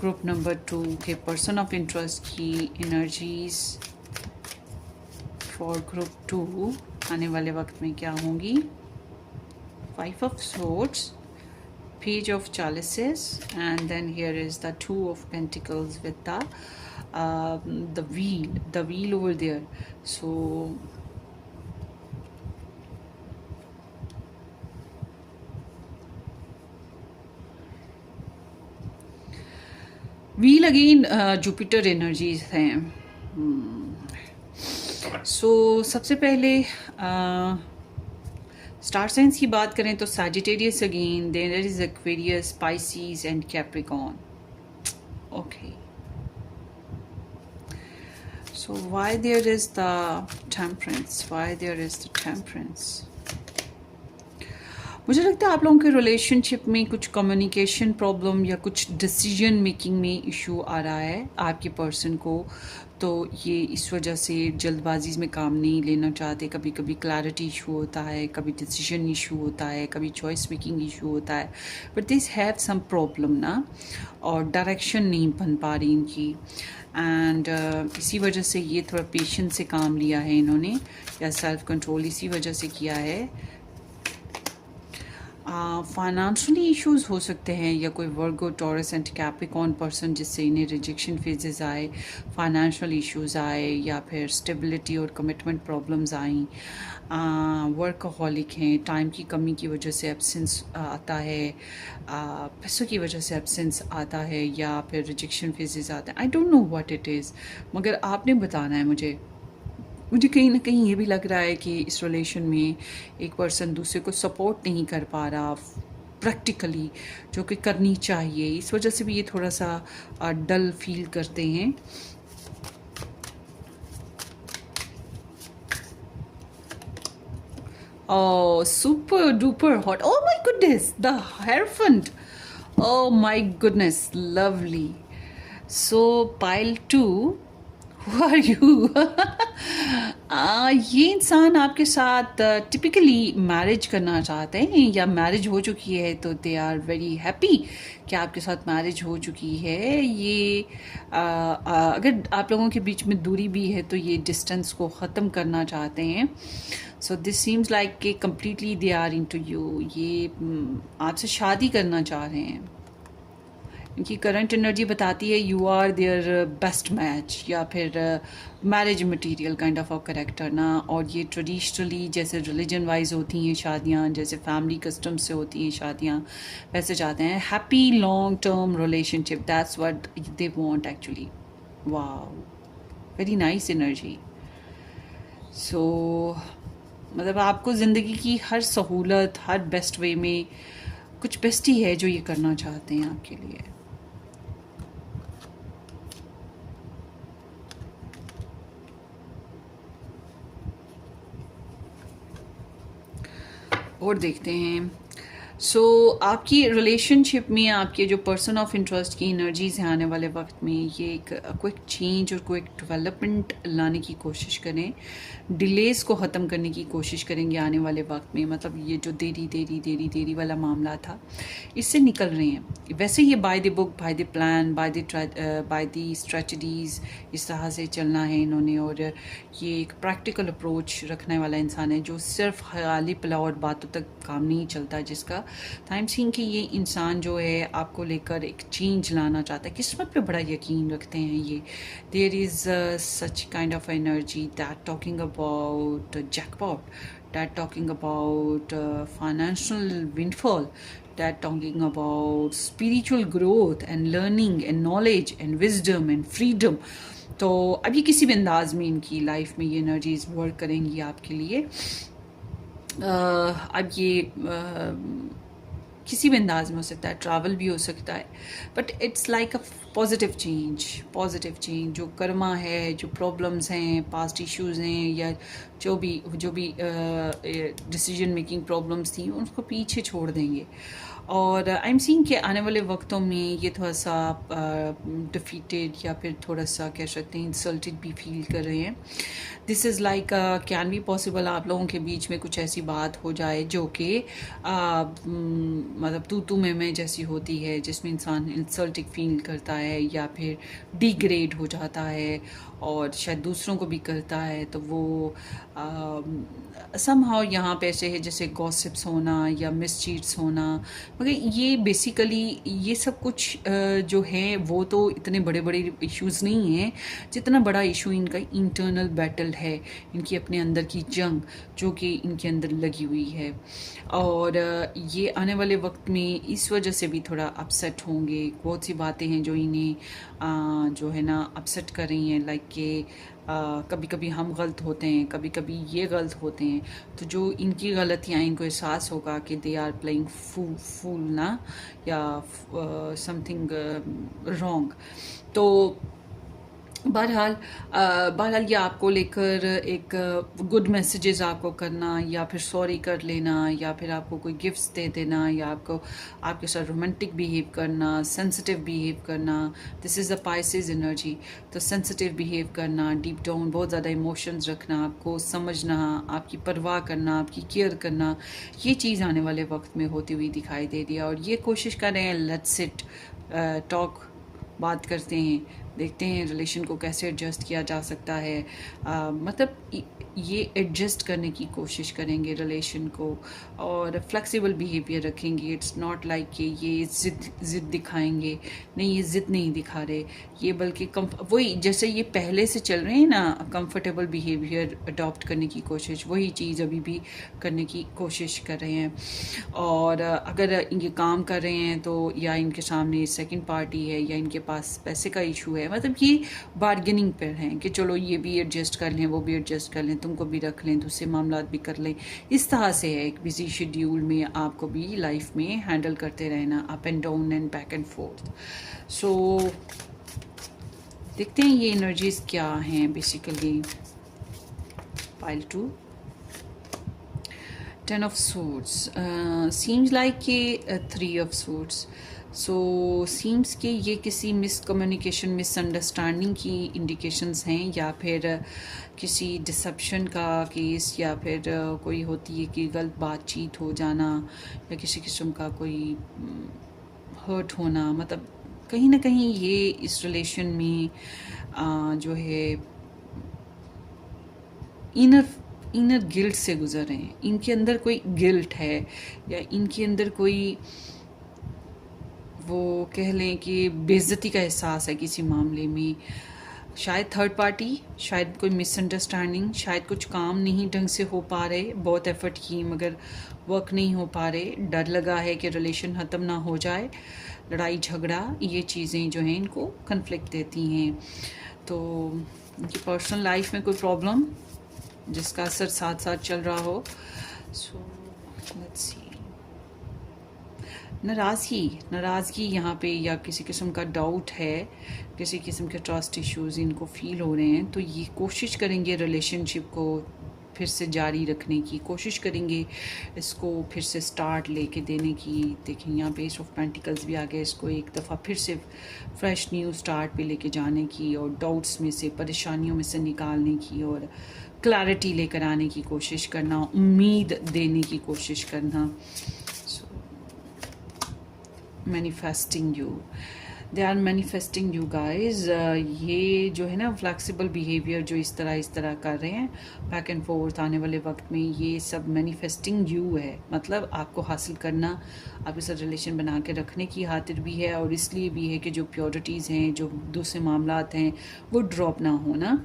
ग्रुप नंबर 2 के पर्सन ऑफ इंटरेस्ट की एनर्जीज फॉर ग्रुप 2 आने वाले वक्त में क्या होंगी। 5 of Swords, Page of Chalices, and then here is the 2 of Pentacles with the wheel over there. So wheel again Jupiter energies हैं। So सबसे पहले स्टार साइंस की बात करें तो Sagittarius again, there is Aquarius, Pisces and Capricorn. Okay, so why there is the temperance, why there is the temperance. मुझे लगता है आप लोगों के रिलेशनशिप में कुछ कम्युनिकेशन प्रॉब्लम या कुछ डिसीजन मेकिंग में इशू आ रहा है आपके पर्सन को, तो ये इस वजह से जल्दबाजी में काम नहीं लेना चाहते। कभी कभी क्लैरिटी इशू होता है, कभी डिसीजन इशू होता है, कभी चॉइस मेकिंग इशू होता है, but this have some problem ना, और डायरेक्शन नहीं बन पा रही इनकी। एंड इसी वजह से ये थोड़ा पेशेंस से काम लिया है इन्होंने, या सेल्फ कंट्रोल इसी वजह से किया है। फाइनेंशियली इश्यूज हो सकते हैं, या कोई वर्गो, टॉरस एंड कैप्रिकॉर्न पर्सन जिससे इन्हें रिजेक्शन फेजेस आए, फाइनेंशियल इश्यूज आए, या फिर स्टेबिलिटी और कमिटमेंट प्रॉब्लम्स आई। वर्कहॉलिक हैं, टाइम की कमी की वजह से एब्सेंस आता है, पैसों की वजह से एब्सेंस आता है, या फिर रिजेक्शन फेजेस आते हैं। I don't know what it is, मगर आपने बताना है मुझे कहीं ना कहीं ये भी लग रहा है कि इस रिलेशन में एक पर्सन दूसरे को सपोर्ट नहीं कर पा रहा प्रैक्टिकली, जो कि करनी चाहिए। इस वजह से भी ये थोड़ा सा डल फील करते हैं। Oh, super duper hot. Oh my goodness, the Hierophant. Oh my goodness, lovely. So, pile 2. Who are you? ये इंसान आपके साथ टिपिकली मैरिज करना चाहते हैं, या मैरिज हो चुकी है, तो दे आर वेरी हैप्पी कि आपके साथ मैरिज हो चुकी है। ये अगर आप लोगों के बीच में दूरी भी है तो ये डिस्टेंस को ख़त्म करना चाहते हैं। सो दिस सीम्स लाइक कि completely they are into you. ये आपसे शादी करना चाह रहे हैं। इनकी करंट एनर्जी बताती है you are their best match, या फिर marriage material kind of a character ना। और ये ट्रेडिशनली जैसे रिलीजन वाइज होती हैं शादियाँ, जैसे फैमिली कस्टम से होती हैं शादियाँ, वैसे चाहते हैं happy long term relationship, that's what they want actually. Wow, very nice energy. So मतलब आपको ज़िंदगी की हर सहूलत, हर बेस्ट वे में कुछ बेस्ट ही है जो ये करना चाहते हैं आपके लिए। और देखते हैं आपकी रिलेशनशिप में आपके जो पर्सन ऑफ इंटरेस्ट की एनर्जीज हैं आने वाले वक्त में, ये एक क्विक चेंज और क्विक डेवलपमेंट लाने की कोशिश करें, डिलेस को ख़त्म करने की कोशिश करेंगे आने वाले वक्त में। मतलब ये जो देरी वाला मामला था, इससे निकल रहे हैं। वैसे ये by the book, by the plan, by the strategies, इस तरह से चलना है इन्होंने। और ये एक प्रैक्टिकल अप्रोच रखने वाला इंसान है जो सिर्फ ख्याली पुलाव और बातों तक काम नहीं चलता, जिसका टाइम सीन कि ये इंसान जो है आपको लेकर एक चेंज लाना चाहता है। किस्मत पे बड़ा यकीन रखते हैं ये। There is such kind of energy that talking about jackpot, that talking about financial windfall, that talking about spiritual growth and learning and knowledge and wisdom and freedom। तो अब ये किसी भी अंदाज में इनकी लाइफ में ये एनर्जीज वर्क करेंगी आपके लिए। अब ये किसी भी अंदाज में हो सकता है, ट्रैवल भी हो सकता है, but it's like a positive change. जो कर्मा है, जो प्रॉब्लम्स हैं, पास्ट इश्यूज हैं, या जो भी डिसीजन मेकिंग प्रॉब्लम्स थी, उनको पीछे छोड़ देंगे। और आई एम सीइंग कि आने वाले वक्तों में ये थोड़ा सा डिफीटेड या फिर थोड़ा सा कह सकते हैं इंसल्टेड भी फील कर रहे हैं। This is like can be possible आप लोगों के बीच में कुछ ऐसी बात हो जाए जो कि मतलब तू मैं जैसी होती है, जिसमें इंसान इंसल्टिंग फील करता है या फिर डिग्रेड हो जाता है और शायद दूसरों को भी करता है। तो वो समहाउ यहाँ पे ऐसे है जैसे गॉसिप्स होना या मिसचीट्स होना। मगर ये बेसिकली ये सब कुछ जो है वो तो इतने बड़े बड़े इश्यूज़ नहीं हैं जितना बड़ा इशू इनका इंटरनल बैटल है, इनकी अपने अंदर की जंग जो कि इनके अंदर लगी हुई है। और ये आने वाले वक्त में इस वजह से भी थोड़ा अपसेट होंगे। बहुत सी बातें हैं जो इन्हें जो है ना अपसेट कर रही हैं, लाइक कि कभी कभी हम गलत होते हैं, कभी कभी ये गलत होते हैं। तो जो इनकी गलतियाँ इनको एहसास होगा कि दे आर प्लेइंग फूल ना, या समथिंग रॉन्ग। तो बहरहाल ये आपको लेकर एक गुड मैसेजेस आपको करना, या फिर सॉरी कर लेना, या फिर आपको कोई गिफ्ट्स दे देना, या आपको आपके साथ रोमांटिक बिहेव करना, सेंसिटिव बिहेव करना। This is the Pisces energy. तो सेंसिटिव बिहेव करना, डीप डाउन बहुत ज़्यादा इमोशंस रखना, आपको समझना, आपकी परवाह करना, आपकी केयर करना, ये चीज़ आने वाले वक्त में होती हुई दिखाई दे रही है। और ये कोशिश कर रहे हैं लेट्स सिट टॉक, बात करते हैं, देखते हैं रिलेशन को कैसे एडजस्ट किया जा सकता है। मतलब ये एडजस्ट करने की कोशिश करेंगे रिलेशन को, और फ्लेक्सिबल बिहेवियर रखेंगे। इट्स नॉट लाइक कि ये ज़िद दिखाएंगे, नहीं ये ज़िद नहीं दिखा रहे, ये बल्कि वही जैसे ये पहले से चल रहे हैं ना, कंफर्टेबल बिहेवियर अडॉप्ट करने की कोशिश, वही चीज़ अभी भी करने की कोशिश कर रहे हैं। और अगर ये काम कर रहे हैं तो या इनके सामने सेकंड पार्टी है या इनके पास पैसे का इशू है, मतलब ये बार्गेनिंग पर हैं कि चलो ये भी एडजस्ट कर लें, वो भी एडजस्ट कर लें, तुमको भी रख लें, दूसरे मामलात भी कर लें। इस तरह से है एक बिजी शेड्यूल में आपको भी लाइफ में हैंडल करते रहना, up and down and back and forth. So देखते हैं ये एनर्जीज क्या हैं basically. Pile 2, 10 of swords, seems like a 3 of swords। So seems कि ये किसी मिसकम्युनिकेशन, मिसअंडरस्टैंडिंग की इंडिकेशंस हैं, या फिर किसी डिसेप्शन का केस, या फिर कोई होती है कि गलत बातचीत हो जाना, या किसी किस्म का कोई हर्ट होना। मतलब कहीं ना कहीं ये इस रिलेशन में जो है इनर गिल्ट से गुजर रहे हैं। इनके अंदर कोई गिल्ट है, या इनके अंदर कोई वो कह लें कि बेइज्जती का एहसास है किसी मामले में, शायद थर्ड पार्टी, शायद कोई मिसअंडरस्टैंडिंग, शायद कुछ काम नहीं ढंग से हो पा रहे, बहुत एफर्ट की मगर वर्क नहीं हो पा रहे, डर लगा है कि रिलेशन ख़त्म ना हो जाए, लड़ाई झगड़ा, ये चीज़ें जो हैं इनको कन्फ्लिक्ट देती हैं। तो इनकी पर्सनल लाइफ में कोई प्रॉब्लम जिसका असर साथ साथ चल रहा हो। सो लेट्स सी, नाराज़गी यहाँ पे, या किसी किस्म का डाउट है, किसी किस्म के ट्रस्ट इश्यूज़ इनको फील हो रहे हैं, तो ये कोशिश करेंगे रिलेशनशिप को फिर से जारी रखने की, कोशिश करेंगे इसको फिर से स्टार्ट लेके देने की। देखिए यहाँ पे एस ऑफ पेंटिकल्स भी आ गया, इसको एक दफ़ा फिर से फ्रेश न्यू स्टार्ट पे लेके जाने की, और डाउट्स में से, परेशानियों में से निकालने की, और क्लैरिटी लेकर आने की कोशिश करना, उम्मीद देने की कोशिश करना। Manifesting you, they are manifesting you guys. ये जो है ना फ्लैक्सिबल बिहेवियर जो इस तरह कर रहे हैं बैक एंड फोर्थ आने वाले वक्त में, ये सब मैनिफेस्टिंग यू है। मतलब आपको हासिल करना, आपके साथ रिलेशन बना के रखने की खातिर भी है, और इसलिए भी है कि जो प्योरिटीज़ हैं, जो दूसरे मामलात हैं वो ड्रॉप ना हो ना,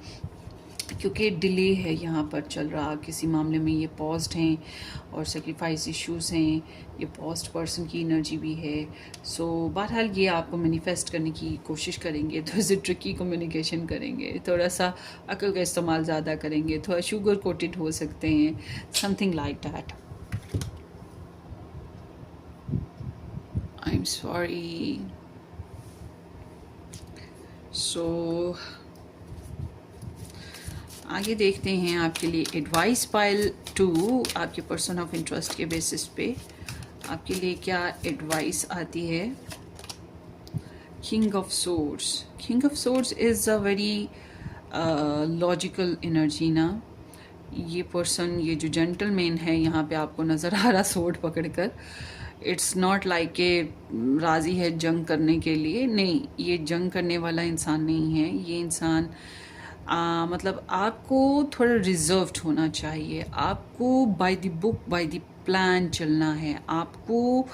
क्योंकि डिले है यहाँ पर चल रहा किसी मामले में, ये पॉज्ड हैं और सेक्रीफाइस इश्यूज़ हैं, ये पॉज्ड पर्सन की एनर्जी भी है। सो बहरहाल ये आपको मैनिफेस्ट करने की कोशिश करेंगे तो इसे ट्रिकी कम्युनिकेशन करेंगे, थोड़ा सा अक्ल का इस्तेमाल ज़्यादा करेंगे, थोड़ा शुगर कोटेड हो सकते हैं, something like that. I am sorry. So आगे देखते हैं आपके लिए एडवाइस पाइल 2, आपके पर्सन ऑफ इंटरेस्ट के बेसिस पे आपके लिए क्या एडवाइस आती है। King of swords, king of swords is a very logical energy ना। ये पर्सन, ये जो जेंटलमैन है यहाँ पे आपको नज़र आ रहा सोर्ड पकड़कर, इट्स नॉट लाइक के राज़ी है जंग करने के लिए, नहीं, ये जंग करने वाला इंसान नहीं है। ये इंसान मतलब आपको थोड़ा रिजर्व्ड होना चाहिए, आपको by the book by the plan चलना है, आपको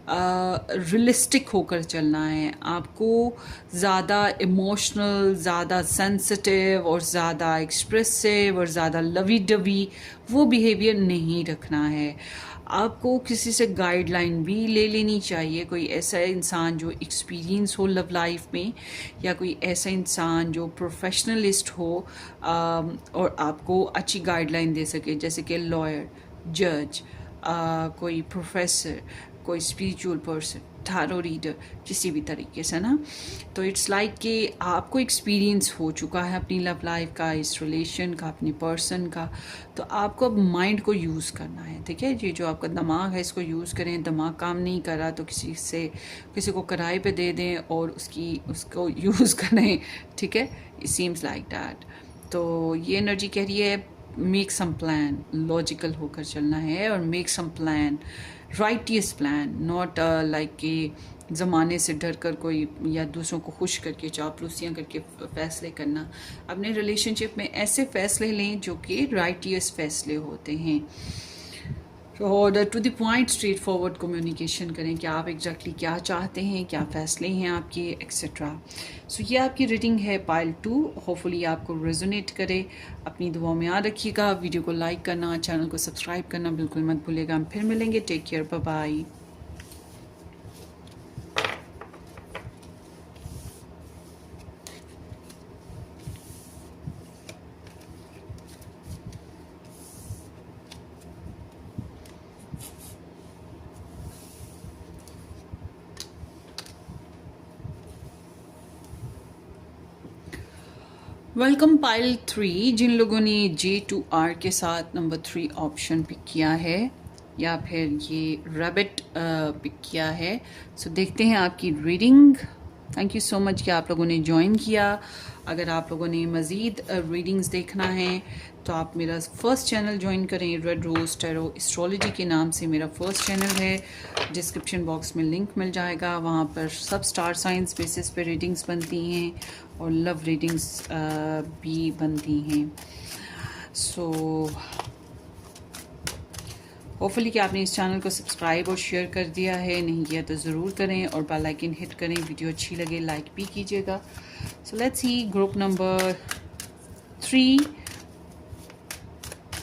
रियलिस्टिक होकर चलना है, आपको ज़्यादा इमोशनल, ज़्यादा सेंसिटिव और ज़्यादा एक्सप्रेसिव और ज़्यादा लवी डवी वो बिहेवियर नहीं रखना है। आपको किसी से गाइडलाइन भी ले लेनी चाहिए, कोई ऐसा इंसान जो एक्सपीरियंस हो लव लाइफ में, या कोई ऐसा इंसान जो प्रोफेशनलिस्ट हो और आपको अच्छी गाइडलाइन दे सके, जैसे कि लॉयर, जज, कोई प्रोफेसर, कोई स्पिरिचुअल पर्सन, टारो रीडर, किसी भी तरीके से ना। तो इट्स लाइक कि आपको एक्सपीरियंस हो चुका है अपनी लव लाइफ का, इस रिलेशन का, अपनी पर्सन का, तो आपको अब माइंड को यूज़ करना है, ठीक है जी। जो आपका दिमाग है इसको यूज़ करें, दिमाग काम नहीं कर रहा तो किसी को किराए पे दे दें और उसको यूज़ करें, ठीक है। It seems like that. तो ये एनर्जी कह रही है मेक सम प्लान, लॉजिकल होकर चलना है, और make some plan, righteous plan, not like कि ज़माने से डर कर कोई या दूसरों को खुश करके चापलूसियाँ करके फ़ैसले करना। अपने रिलेशनशिप में ऐसे फ़ैसले लें जो कि राइटियस फ़ैसले होते हैं, और to the point straight forward communication करें कि आप एग्जैक्टली क्या चाहते हैं, क्या फ़ैसले हैं आपके, एक्सेट्रा। सो ये आपकी रीडिंग है पाइल 2, होपफुली आपको रेजोनेट करे। अपनी दुआओं में याद रखिएगा, वीडियो को लाइक करना, चैनल को सब्सक्राइब करना बिल्कुल मत भूलिएगा। हम फिर मिलेंगे, take care, bye bye. Welcome pile 3, जिन लोगों ने J2R के साथ नंबर 3 ऑप्शन पिक किया है या फिर ये रैबिट पिक किया है, सो देखते हैं आपकी reading. Thank you so much कि आप लोगों ने ज्वाइन किया। अगर आप लोगों ने मज़ीद रीडिंग्स देखना है तो आप मेरा फर्स्ट चैनल ज्वाइन करें, रेड रोज टैरो एस्ट्रोलॉजी के नाम से मेरा फर्स्ट चैनल है। डिस्क्रिप्शन बॉक्स में लिंक मिल जाएगा, वहाँ पर सब स्टार साइंस बेसिस पे रीडिंग्स बनती हैं और लव रीडिंग्स भी बनती हैं। सो होपफुली कि आपने इस चैनल को सब्सक्राइब और शेयर कर दिया है, नहीं किया तो ज़रूर करें और बेल आइकन हिट करें। वीडियो अच्छी लगे लाइक भी कीजिएगा। So let's see group number 3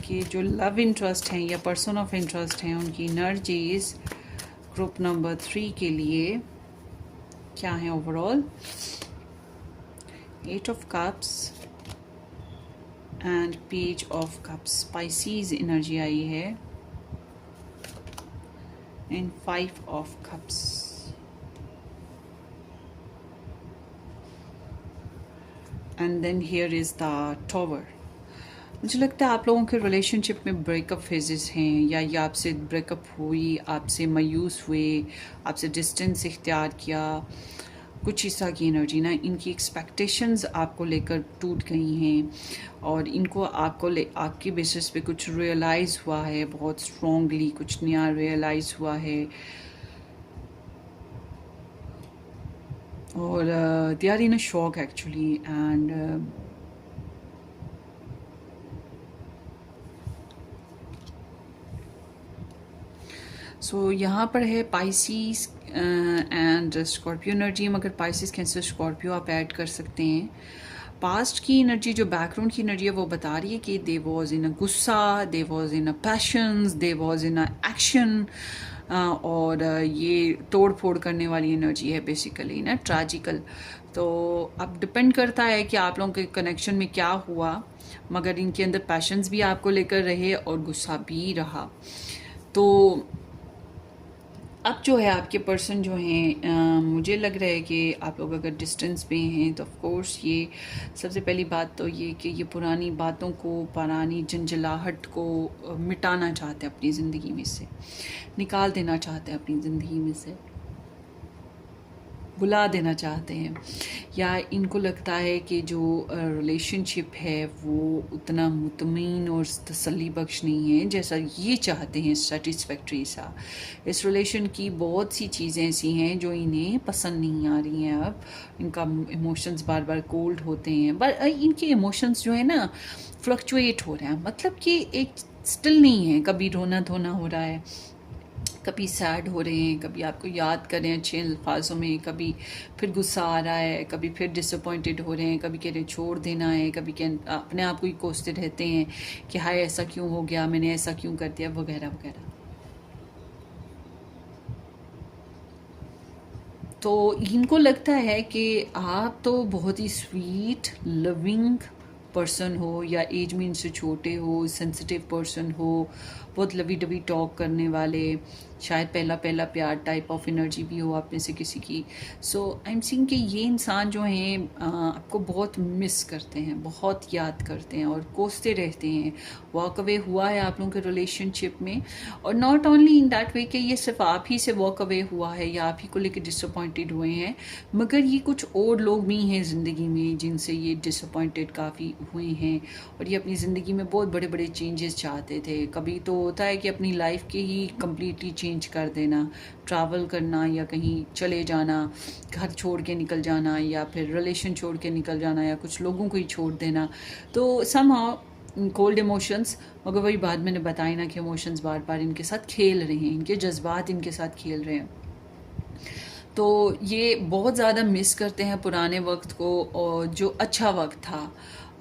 के जो लव इंटरेस्ट हैं या पर्सन ऑफ इंटरेस्ट हैं, उनकी एनर्जीज ग्रुप नंबर 3 के लिए क्या है overall. 8 of cups and page of cups, Pisces energy आई है, and 5 of cups. And then here is the tower. मुझे लगता है आप लोगों के रिलेशनशिप में ब्रेकअप फेजेस हैं, या ये आपसे ब्रेकअप हुई, आपसे मायूस हुए, आपसे डिस्टेंस इख्तियार किया, कुछ इस तरह की एनर्जी ना। इनकी एक्सपेक्टेशंस आपको लेकर टूट गई हैं और इनको आपके बेसिस पे कुछ रियलाइज़ हुआ है, बहुत स्ट्रॉन्गली कुछ नया रियलाइज़ हुआ है, और they are in a shock actually. And so यहाँ पर है पाइसिस एंड स्कॉर्पियो एनर्जी, मगर पाइसिस कैंसर स्कॉर्पियो आप ऐड कर सकते हैं। पास्ट की एनर्जी जो बैकग्राउंड की एनर्जी है वो बता रही है कि दे was in a gussa, they was in a passions, they was in a action, और ये तोड़ फोड़ करने वाली एनर्जी है बेसिकली ना, ट्रैजिकल। तो अब डिपेंड करता है कि आप लोगों के कनेक्शन में क्या हुआ, मगर इनके अंदर पैशंस भी आपको लेकर रहे और गुस्सा भी रहा। तो अब जो है आपके पर्सन जो हैं, मुझे लग रहा है कि आप लोग अगर डिस्टेंस पे हैं तो ऑफ कोर्स ये सबसे पहली बात तो ये कि ये पुरानी बातों को, पुरानी झंझलाहट को मिटाना चाहते हैं अपनी ज़िंदगी में से, निकाल देना चाहते हैं अपनी ज़िंदगी में से, बुला देना चाहते हैं, या इनको लगता है कि जो रिलेशनशिप है वो उतना मुतमईन और तसल्ली बख्श नहीं है जैसा ये चाहते हैं, सेटिस्फैक्ट्री सा। इस रिलेशन की बहुत सी चीज़ें ऐसी हैं जो इन्हें पसंद नहीं आ रही हैं। अब इनका इमोशंस बार बार कोल्ड होते हैं, पर इनके इमोशंस जो है ना फ्लक्चुएट हो रहे हैं, मतलब कि एक स्टिल नहीं है। कभी रोना धोना हो रहा है, कभी सैड हो रहे हैं, कभी आपको याद कर रहे हैं अच्छे अल्फाजों में, कभी फिर गुस्सा आ रहा है, कभी फिर डिसअपॉइंटेड हो रहे हैं, कभी कह रहे हैं छोड़ देना है, कभी कह अपने आप को ही कोसते रहते हैं कि हाय ऐसा क्यों हो गया, मैंने ऐसा क्यों कर दिया, वगैरह वगैरह। तो इनको लगता है कि आप तो बहुत ही स्वीट लविंग पर्सन हो, या एज में इनसे छोटे हो, सेंसिटिव पर्सन हो, बहुत लवी डवी टॉक करने वाले, शायद पहला पहला प्यार टाइप ऑफ एनर्जी भी हो आप में से किसी की। सो आई एम सीइंग कि ये इंसान जो हैं आपको बहुत मिस करते हैं, बहुत याद करते हैं और कोसते रहते हैं। वॉक अवे हुआ है आप लोगों के रिलेशनशिप में, और not only in that way कि ये सिर्फ आप ही से वॉक अवे हुआ है या आप ही को लेकर डिसअपॉइंटेड हुए हैं, मगर ये कुछ और लोग भी हैं ज़िंदगी में जिनसे ये डिसअपॉइंटेड काफ़ी हुए हैं, और ये अपनी ज़िंदगी में बहुत बड़े बड़े चेंजेस चाहते थे। कभी तो होता है कि अपनी लाइफ के ही कम्प्लीटली चेंज कर देना, ट्रैवल करना, या कहीं चले जाना, घर छोड़ के निकल जाना, या फिर रिलेशन छोड़ के निकल जाना, या कुछ लोगों को ही छोड़ देना। तो समहाउ कोल्ड इमोशंस, मगर वही बात मैंने बताई ना कि इमोशंस बार बार इनके साथ खेल रहे हैं, इनके जज्बात इनके साथ खेल रहे हैं। तो ये बहुत ज़्यादा मिस करते हैं पुराने वक्त को, और जो अच्छा वक्त था,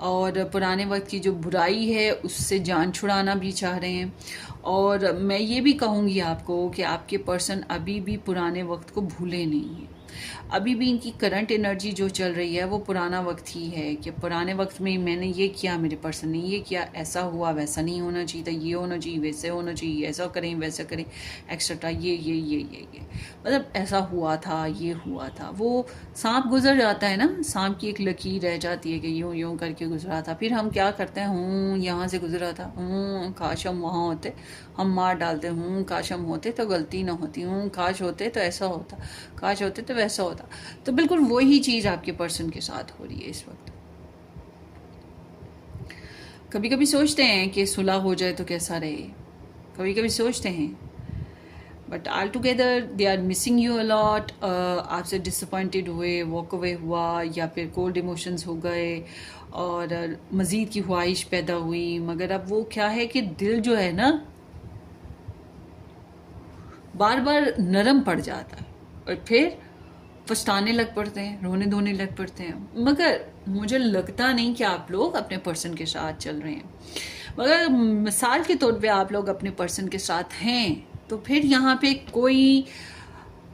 और पुराने वक्त की जो बुराई है उससे जान छुड़ाना भी चाह रहे हैं। और मैं ये भी कहूँगी आपको कि आपके पर्सन अभी भी पुराने वक्त को भूले नहीं हैं। अभी भी इनकी करंट एनर्जी जो चल रही है वो पुराना वक्त ही है, कि पुराने वक्त में मैंने ये किया, मेरे पर्सन ने ये किया, ऐसा हुआ, वैसा नहीं होना चाहिए था, ये होना चाहिए, वैसे होना चाहिए, ऐसा करें वैसा करें, एक्सेट्रा, ये मतलब ऐसा हुआ था, ये हुआ था। वो सांप गुजर जाता है ना, सांप की एक लकीर रह जाती है कि यूं यूं करके गुजरा था, फिर हम क्या करते हैं, यहाँ से गुजरा था, काश हम वहाँ होते, हम मार डालते, काश हम होते तो गलती ना होती, काश होते तो ऐसा होता, काश होते तो वैसा होता। तो बिल्कुल वही चीज़ आपके पर्सन के साथ हो रही है इस वक्त। कभी कभी सोचते हैं कि सुलह हो जाए तो कैसा रहे, कभी कभी सोचते हैं, but all together they are missing you a lot. आपसे डिसअपॉइंटेड हुए, वॉक अवे हुआ, या फिर कोल्ड इमोशंस हो गए और मज़ीद की ख्वाहिश पैदा हुई, मगर अब वो क्या है कि दिल जो है ना बार बार नरम पड़ जाता है और फिर पछताने लग पड़ते हैं, रोने धोने लग पड़ते हैं। मगर मुझे लगता नहीं कि आप लोग अपने पर्सन के साथ चल रहे हैं। मगर मिसाल के तौर पे आप लोग अपने पर्सन के साथ हैं तो फिर यहाँ पे कोई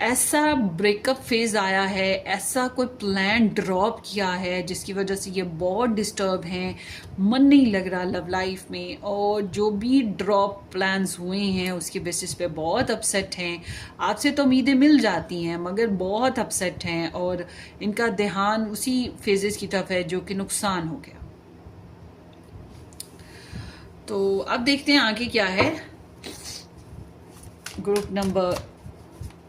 ऐसा ब्रेकअप फेज आया है, ऐसा कोई प्लान ड्रॉप किया है जिसकी वजह से ये बहुत डिस्टर्ब हैं, मन नहीं लग रहा लव लाइफ में, और जो भी ड्रॉप प्लान्स हुए हैं उसके बेसिस पे बहुत अपसेट हैं। आपसे तो उम्मीदें मिल जाती हैं मगर बहुत अपसेट हैं और इनका ध्यान उसी फेजेस की तरफ है जो कि नुकसान हो गया। तो अब देखते हैं आगे क्या है। ग्रुप नंबर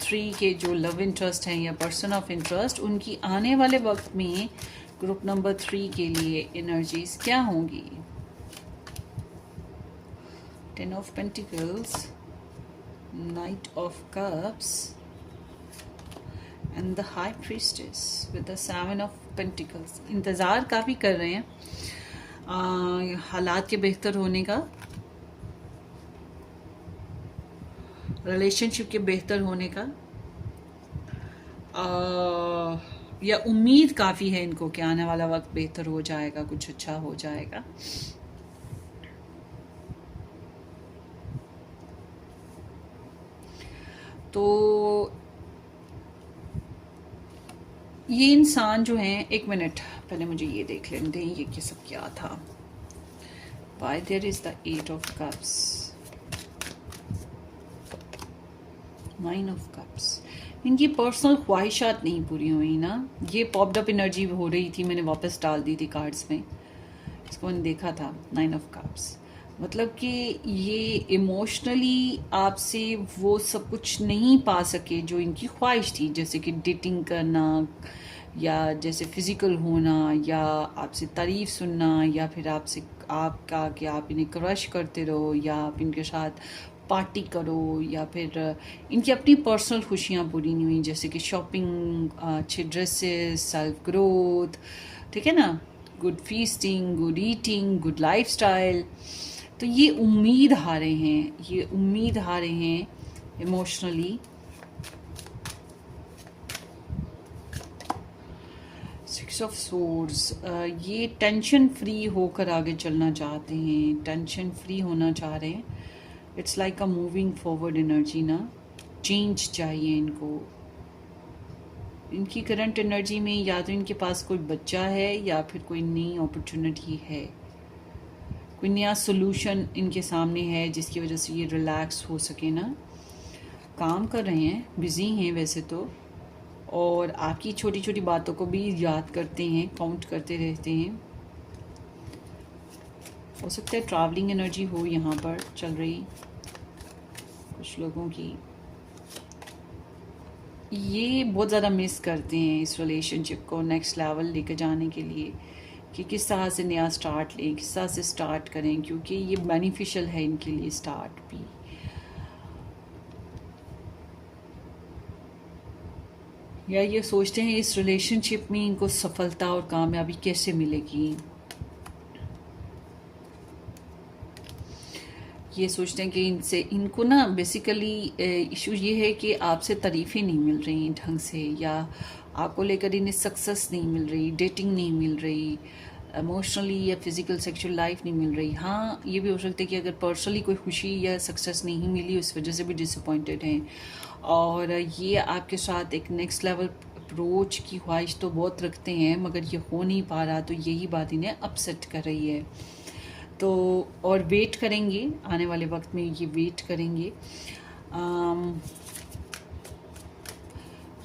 3 के जो लव इंटरेस्ट हैं या पर्सन ऑफ इंटरेस्ट, उनकी आने वाले वक्त में ग्रुप नंबर 3 के लिए एनर्जीज क्या होंगी। 10 of pentacles, night of cups and the high priestess with the 7 of pentacles. इंतज़ार काफ़ी कर रहे हैं हालात के बेहतर होने का, रिलेशनशिप के बेहतर होने का, या उम्मीद काफ़ी है इनको कि आने वाला वक्त बेहतर हो जाएगा, कुछ अच्छा हो जाएगा। तो ये इंसान जो हैं, एक मिनट पहले मुझे ये देख लेने दें ये क्या सब क्या था। Why there is the 8 of cups, 9 of cups. इनकी पर्सनल ख्वाहिशात नहीं पूरी हुई ना। ये पॉप्ड अप एनर्जी हो रही थी, मैंने वापस डाल दी थी कार्ड्स में, इसको मैंने देखा था। 9 ऑफ कप्स मतलब कि ये इमोशनली आपसे वो सब कुछ नहीं पा सके जो इनकी ख्वाहिश थी, जैसे कि डेटिंग करना या जैसे फिजिकल होना या आपसे तारीफ सुनना या फिर आपसे आपका कि आप इन्हें क्रश करते रहो या आप इनके साथ पार्टी करो, या फिर इनकी अपनी पर्सनल खुशियाँ पूरी नहीं हुई, जैसे कि शॉपिंग, अच्छे ड्रेसेस, सेल्फ ग्रोथ, ठीक है ना, good feasting, good eating, good lifestyle. तो ये उम्मीद हारे हैं, ये उम्मीद हारे हैं इमोशनली। सिक्स ऑफ सोर्ड्स, ये टेंशन फ्री होकर आगे चलना चाहते हैं, टेंशन फ्री होना चाह रहे हैं। It's like a moving forward energy ना, चेंज चाहिए इनको। इनकी करंट एनर्जी में या तो इनके पास कोई बच्चा है या फिर कोई नई अपॉर्चुनिटी है, कोई नया सोल्यूशन इनके सामने है जिसकी वजह से ये रिलैक्स हो सके ना। काम कर रहे हैं, बिजी हैं वैसे तो, और आपकी छोटी छोटी बातों को भी याद करते हैं, काउंट करते रहते हैं। हो सकता है ट्रैवलिंग एनर्जी हो यहाँ पर चल रही कुछ लोगों की। ये बहुत ज़्यादा मिस करते हैं इस रिलेशनशिप को नेक्स्ट लेवल लेकर जाने के लिए, कि किस तरह से नया स्टार्ट लें, किस तरह से स्टार्ट करें, क्योंकि ये बेनिफिशियल है इनके लिए स्टार्ट भी। या ये सोचते हैं इस रिलेशनशिप में इनको सफलता और कामयाबी कैसे मिलेगी। ये सोचते हैं कि इनसे इनको ना बेसिकली इशू ये है कि आपसे तारीफ़ें नहीं मिल रही ढंग से, या आपको लेकर इन्हें सक्सेस नहीं मिल रही, डेटिंग नहीं मिल रही, इमोशनली या फिजिकल सेक्सुअल लाइफ नहीं मिल रही। हाँ, ये भी हो सकता है कि अगर पर्सनली कोई खुशी या सक्सेस नहीं मिली उस वजह से भी डिसअपॉइंटेड हैं, और ये आपके साथ एक नेक्स्ट लेवल अप्रोच की ख्वाहिश तो बहुत रखते हैं मगर ये हो नहीं पा रहा, तो यही बात इन्हें अपसेट कर रही है। तो और वेट करेंगे, आने वाले वक्त में ये वेट करेंगे।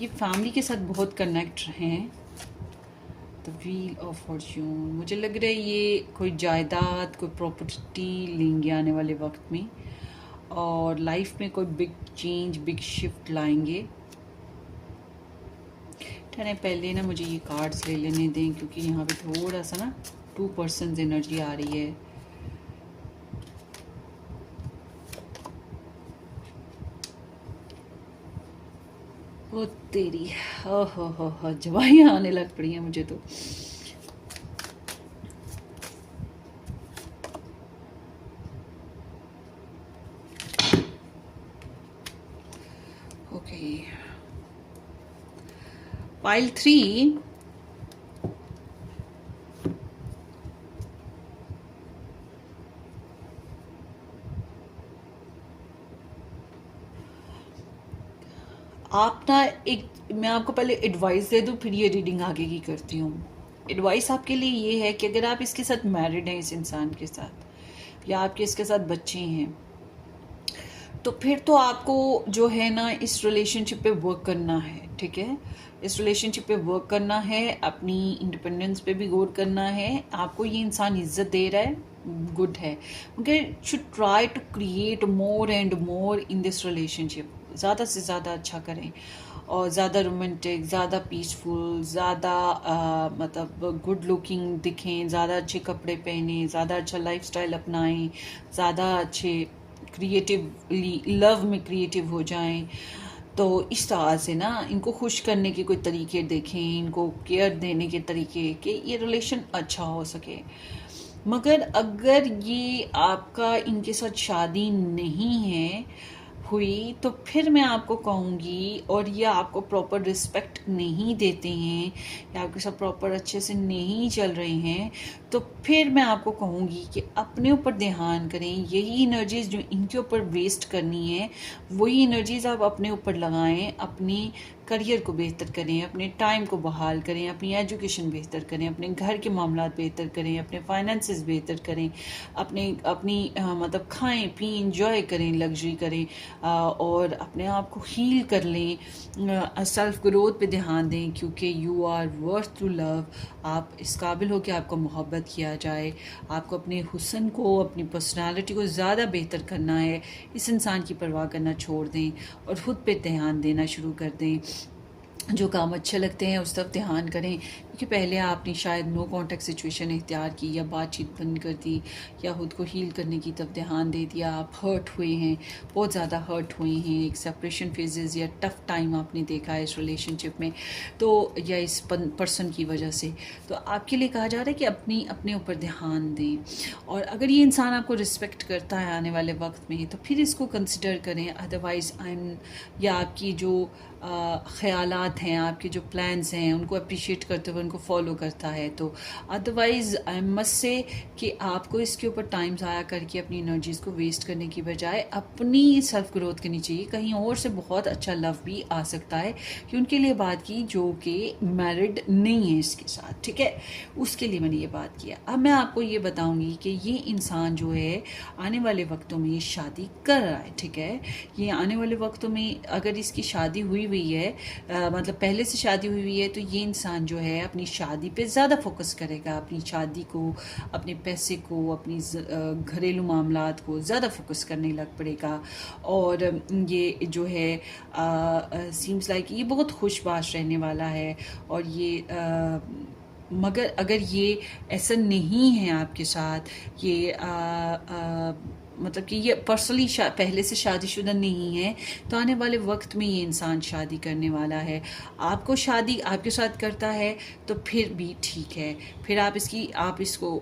ये फैमिली के साथ बहुत कनेक्ट हैं। द व्हील ऑफ फॉर्च्यून, मुझे लग रहा है ये कोई जायदाद, कोई प्रॉपर्टी लेंगे आने वाले वक्त में, और लाइफ में कोई बिग चेंज, बिग शिफ्ट लाएंगे। ठहरे पहले ना मुझे ये कार्ड्स ले लेने दें, क्योंकि यहाँ पे थोड़ा सा ना 2 पर्सन्स एनर्जी आ रही है। ओ तेरी, हो जवाइयाँ आने लग पड़ी हैं मुझे तो। पाइल 3, आप ना एक, मैं आपको पहले एडवाइस दे दूं, फिर ये रीडिंग आगे की करती हूँ। एडवाइस आपके लिए ये है कि अगर आप इसके साथ मैरिड हैं, इस इंसान के साथ, या आपके इसके साथ बच्चे हैं, तो फिर तो आपको जो है ना इस रिलेशनशिप पे वर्क करना है, ठीक है। इस रिलेशनशिप पे वर्क करना है, अपनी इंडिपेंडेंस पे भी गौर करना है। आपको ये इंसान इज्जत दे रहा है, गुड है, मगर should try to create more and more in this relationship. ज़्यादा से ज़्यादा अच्छा करें, और ज़्यादा रोमांटिक, ज़्यादा पीसफुल, ज़्यादा मतलब गुड लुकिंग दिखें, ज़्यादा अच्छे कपड़े पहने, ज़्यादा अच्छा लाइफस्टाइल अपनाएं, ज़्यादा अच्छे क्रिएटिवली लव में क्रिएटिव हो जाएं। तो इस तरह से ना इनको खुश करने के कोई तरीके देखें, इनको केयर देने के तरीके, कि ये रिलेशन अच्छा हो सके। मगर अगर ये आपका इनके साथ शादी नहीं है हुई, तो फिर मैं आपको कहूँगी, और ये आपको प्रॉपर रिस्पेक्ट नहीं देते हैं, या आपके साथ प्रॉपर अच्छे से नहीं चल रहे हैं, तो फिर मैं आपको कहूँगी कि अपने ऊपर ध्यान करें। यही एनर्जीज जो इनके ऊपर वेस्ट करनी है, वही एनर्जीज आप अपने ऊपर लगाएं। अपनी करियर को बेहतर करें, अपने टाइम को बहाल करें, अपनी एजुकेशन बेहतर करें, अपने घर के मामला बेहतर करें, अपने फाइनेंसेस बेहतर करें, अपनी मतलब खाएं पिएं, इंजॉय करें, लग्जरी करें, और अपने आप को हील कर लें, सेल्फ ग्रोथ पे ध्यान दें, क्योंकि you are worth to love. आप इस काबिल हो कि आपको मोहब्बत किया जाए। आपको अपने हुस्न को, अपनी पर्सनालिटी को ज़्यादा बेहतर करना है। इस इंसान की परवाह करना छोड़ दें और खुद पे ध्यान देना शुरू कर दें। जो काम अच्छे लगते हैं उस तरफ ध्यान करें, क्योंकि पहले आपने शायद नो कांटेक्ट सिचुएशन इख्तियार की, या बातचीत बंद कर दी, या खुद को हील करने की तरफ ध्यान दे दिया। आप हर्ट हुए हैं, बहुत ज़्यादा हर्ट हुए हैं, एक सेपरेशन फेजेस या टफ टाइम आपने देखा है इस रिलेशनशिप में, तो या इस पर्सन की वजह से। तो आपके लिए कहा जा रहा है कि अपने ऊपर ध्यान दें, और अगर ये इंसान आपको रिस्पेक्ट करता है आने वाले वक्त में, तो फिर इसको कंसिडर करें। अदरवाइज़ या आपकी जो ख़यालात हैं, आपके जो प्लान्स हैं, उनको अप्रिशिएट करते हुए उनको फॉलो करता है, तो अदरवाइज़ आई मस्ट से कि आपको इसके ऊपर टाइम ज़ाया करके अपनी एनर्जीज़ को वेस्ट करने की बजाय अपनी सेल्फ ग्रोथ करनी चाहिए। कहीं और से बहुत अच्छा लव भी आ सकता है, कि उनके लिए बात की जो कि मैरिड नहीं है इसके साथ, ठीक है, उसके लिए मैंने ये बात किया। अब मैं आपको ये बताऊँगी कि ये इंसान जो है आने वाले वक्तों में शादी कर रहा है, ठीक है। ये आने वाले वक्तों में अगर इसकी शादी हुई है, मतलब पहले से शादी हुई है, तो ये इंसान जो है अपनी शादी पे ज़्यादा फोकस करेगा, अपनी शादी को, अपने पैसे को, अपनी घरेलू मामलात को ज़्यादा फोकस करने लग पड़ेगा। और ये जो है सीम्स लाइक ये बहुत खुशबाश रहने वाला है। और ये मगर अगर ये ऐसा नहीं है आपके साथ, ये मतलब कि ये पर्सनली पहले से शादीशुदा नहीं है, तो आने वाले वक्त में ये इंसान शादी करने वाला है। आपको शादी आपके साथ करता है तो फिर भी ठीक है, फिर आप इसको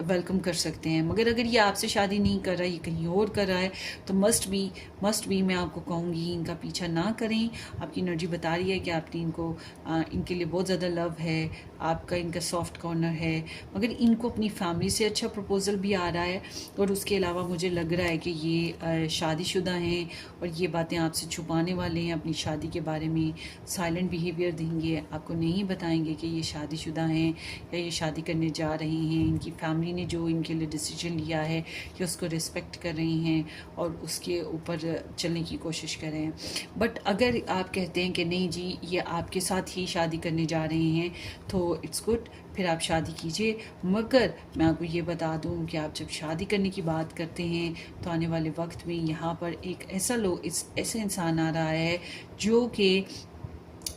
वेलकम कर सकते हैं। मगर अगर ये आपसे शादी नहीं कर रहा, ये कहीं और कर रहा है, तो मस्ट बी मैं आपको कहूँगी इनका पीछा ना करें। आपकी एनर्जी बता रही है कि आपने इनके लिए बहुत ज़्यादा लव है, आपका इनका सॉफ्ट कॉर्नर है, मगर इनको अपनी फैमिली से अच्छा प्रपोजल भी आ रहा है। और उसके अलावा मुझे लग रहा है कि ये शादीशुदा हैं, और ये बातें आपसे छुपाने वाले हैं। अपनी शादी के बारे में साइलेंट बिहेवियर देंगे, आपको नहीं बताएंगे कि ये शादीशुदा हैं या ये शादी करने जा रहे हैं। इनकी फैमिली ने जो इनके लिए डिसीजन लिया है कि उसको रिस्पेक्ट कर रही हैं और उसके ऊपर चलने की कोशिश कर रहे हैं। बट अगर आप कहते हैं कि नहीं जी ये आपके साथ ही शादी करने जा रहे हैं, तो इट्स गुड, फिर आप शादी कीजिए। मगर मैं आपको ये बता दूं कि आप जब शादी करने की बात करते हैं, तो आने वाले वक्त में यहाँ पर एक ऐसा इंसान आ रहा है जो कि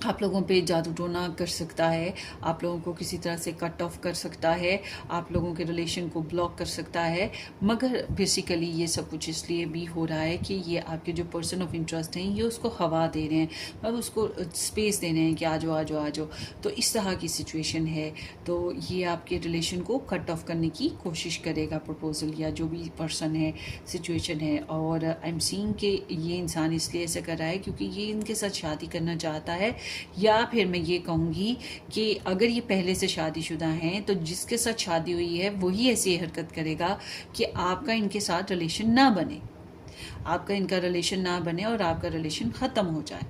आप लोगों पे जादू टोना कर सकता है, आप लोगों को किसी तरह से कट ऑफ कर सकता है, आप लोगों के रिलेशन को ब्लॉक कर सकता है। मगर बेसिकली ये सब कुछ इसलिए भी हो रहा है कि ये आपके जो पर्सन ऑफ इंटरेस्ट हैं, ये उसको हवा दे रहे हैं, मतलब उसको स्पेस दे रहे हैं कि आ जाओ। तो इस तरह की सिचुएशन है। तो ये आपके रिलेशन को कट ऑफ करने की कोशिश करेगा, प्रपोजल या जो भी पर्सन है, सिचुएशन है। और आई एम सीइंग कि ये इंसान इसलिए ऐसा कर रहा है क्योंकि ये इनके साथ शादी करना चाहता है, या फिर मैं ये कहूँगी कि अगर ये पहले से शादीशुदा हैं तो जिसके साथ शादी हुई है वही ऐसी हरकत करेगा कि आपका इनके साथ रिलेशन ना बने, आपका इनका रिलेशन ना बने और आपका रिलेशन ख़त्म हो जाए।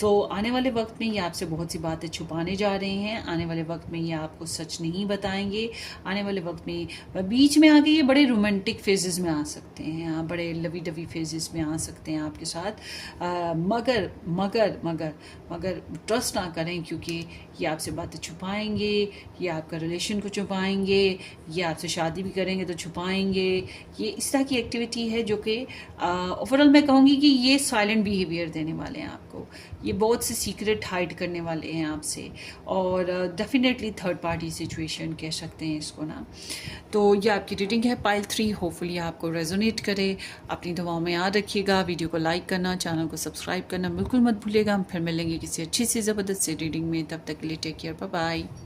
तो आने वाले वक्त में ये आपसे बहुत सी बातें छुपाने जा रहे हैं, आने वाले वक्त में ये आपको सच नहीं बताएंगे, आने वाले वक्त में बीच में आके ये बड़े रोमांटिक फेजेस में आ सकते हैं, बड़े लवी डवी फेजेस में आ सकते हैं आपके साथ। मगर मगर मगर मगर ट्रस्ट ना करें, क्योंकि ये आपसे बातें छुपाएंगे, ये आपका रिलेशन को छुपाएंगे, ये आपसे शादी भी करेंगे तो छुपाएंगे। ये इस तरह की एक्टिविटी है जो कि ओवरऑल मैं कहूँगी कि ये साइलेंट बिहेवियर देने वाले हैं आपको, ये बहुत से सीक्रेट हाइड करने वाले हैं आपसे, और डेफिनेटली थर्ड पार्टी सिचुएशन कह सकते हैं इसको ना। तो ये आपकी रीडिंग है पाइल 3, होपफुली आपको रेजोनेट करे। अपनी दुआओं में याद रखिएगा, वीडियो को लाइक करना, चैनल को सब्सक्राइब करना बिल्कुल मत भूलिएगा। हम फिर मिलेंगे किसी अच्छी सी ज़बरदस्त सी रीडिंग में, तब तक के लिए टेक केयर, बाय बाय।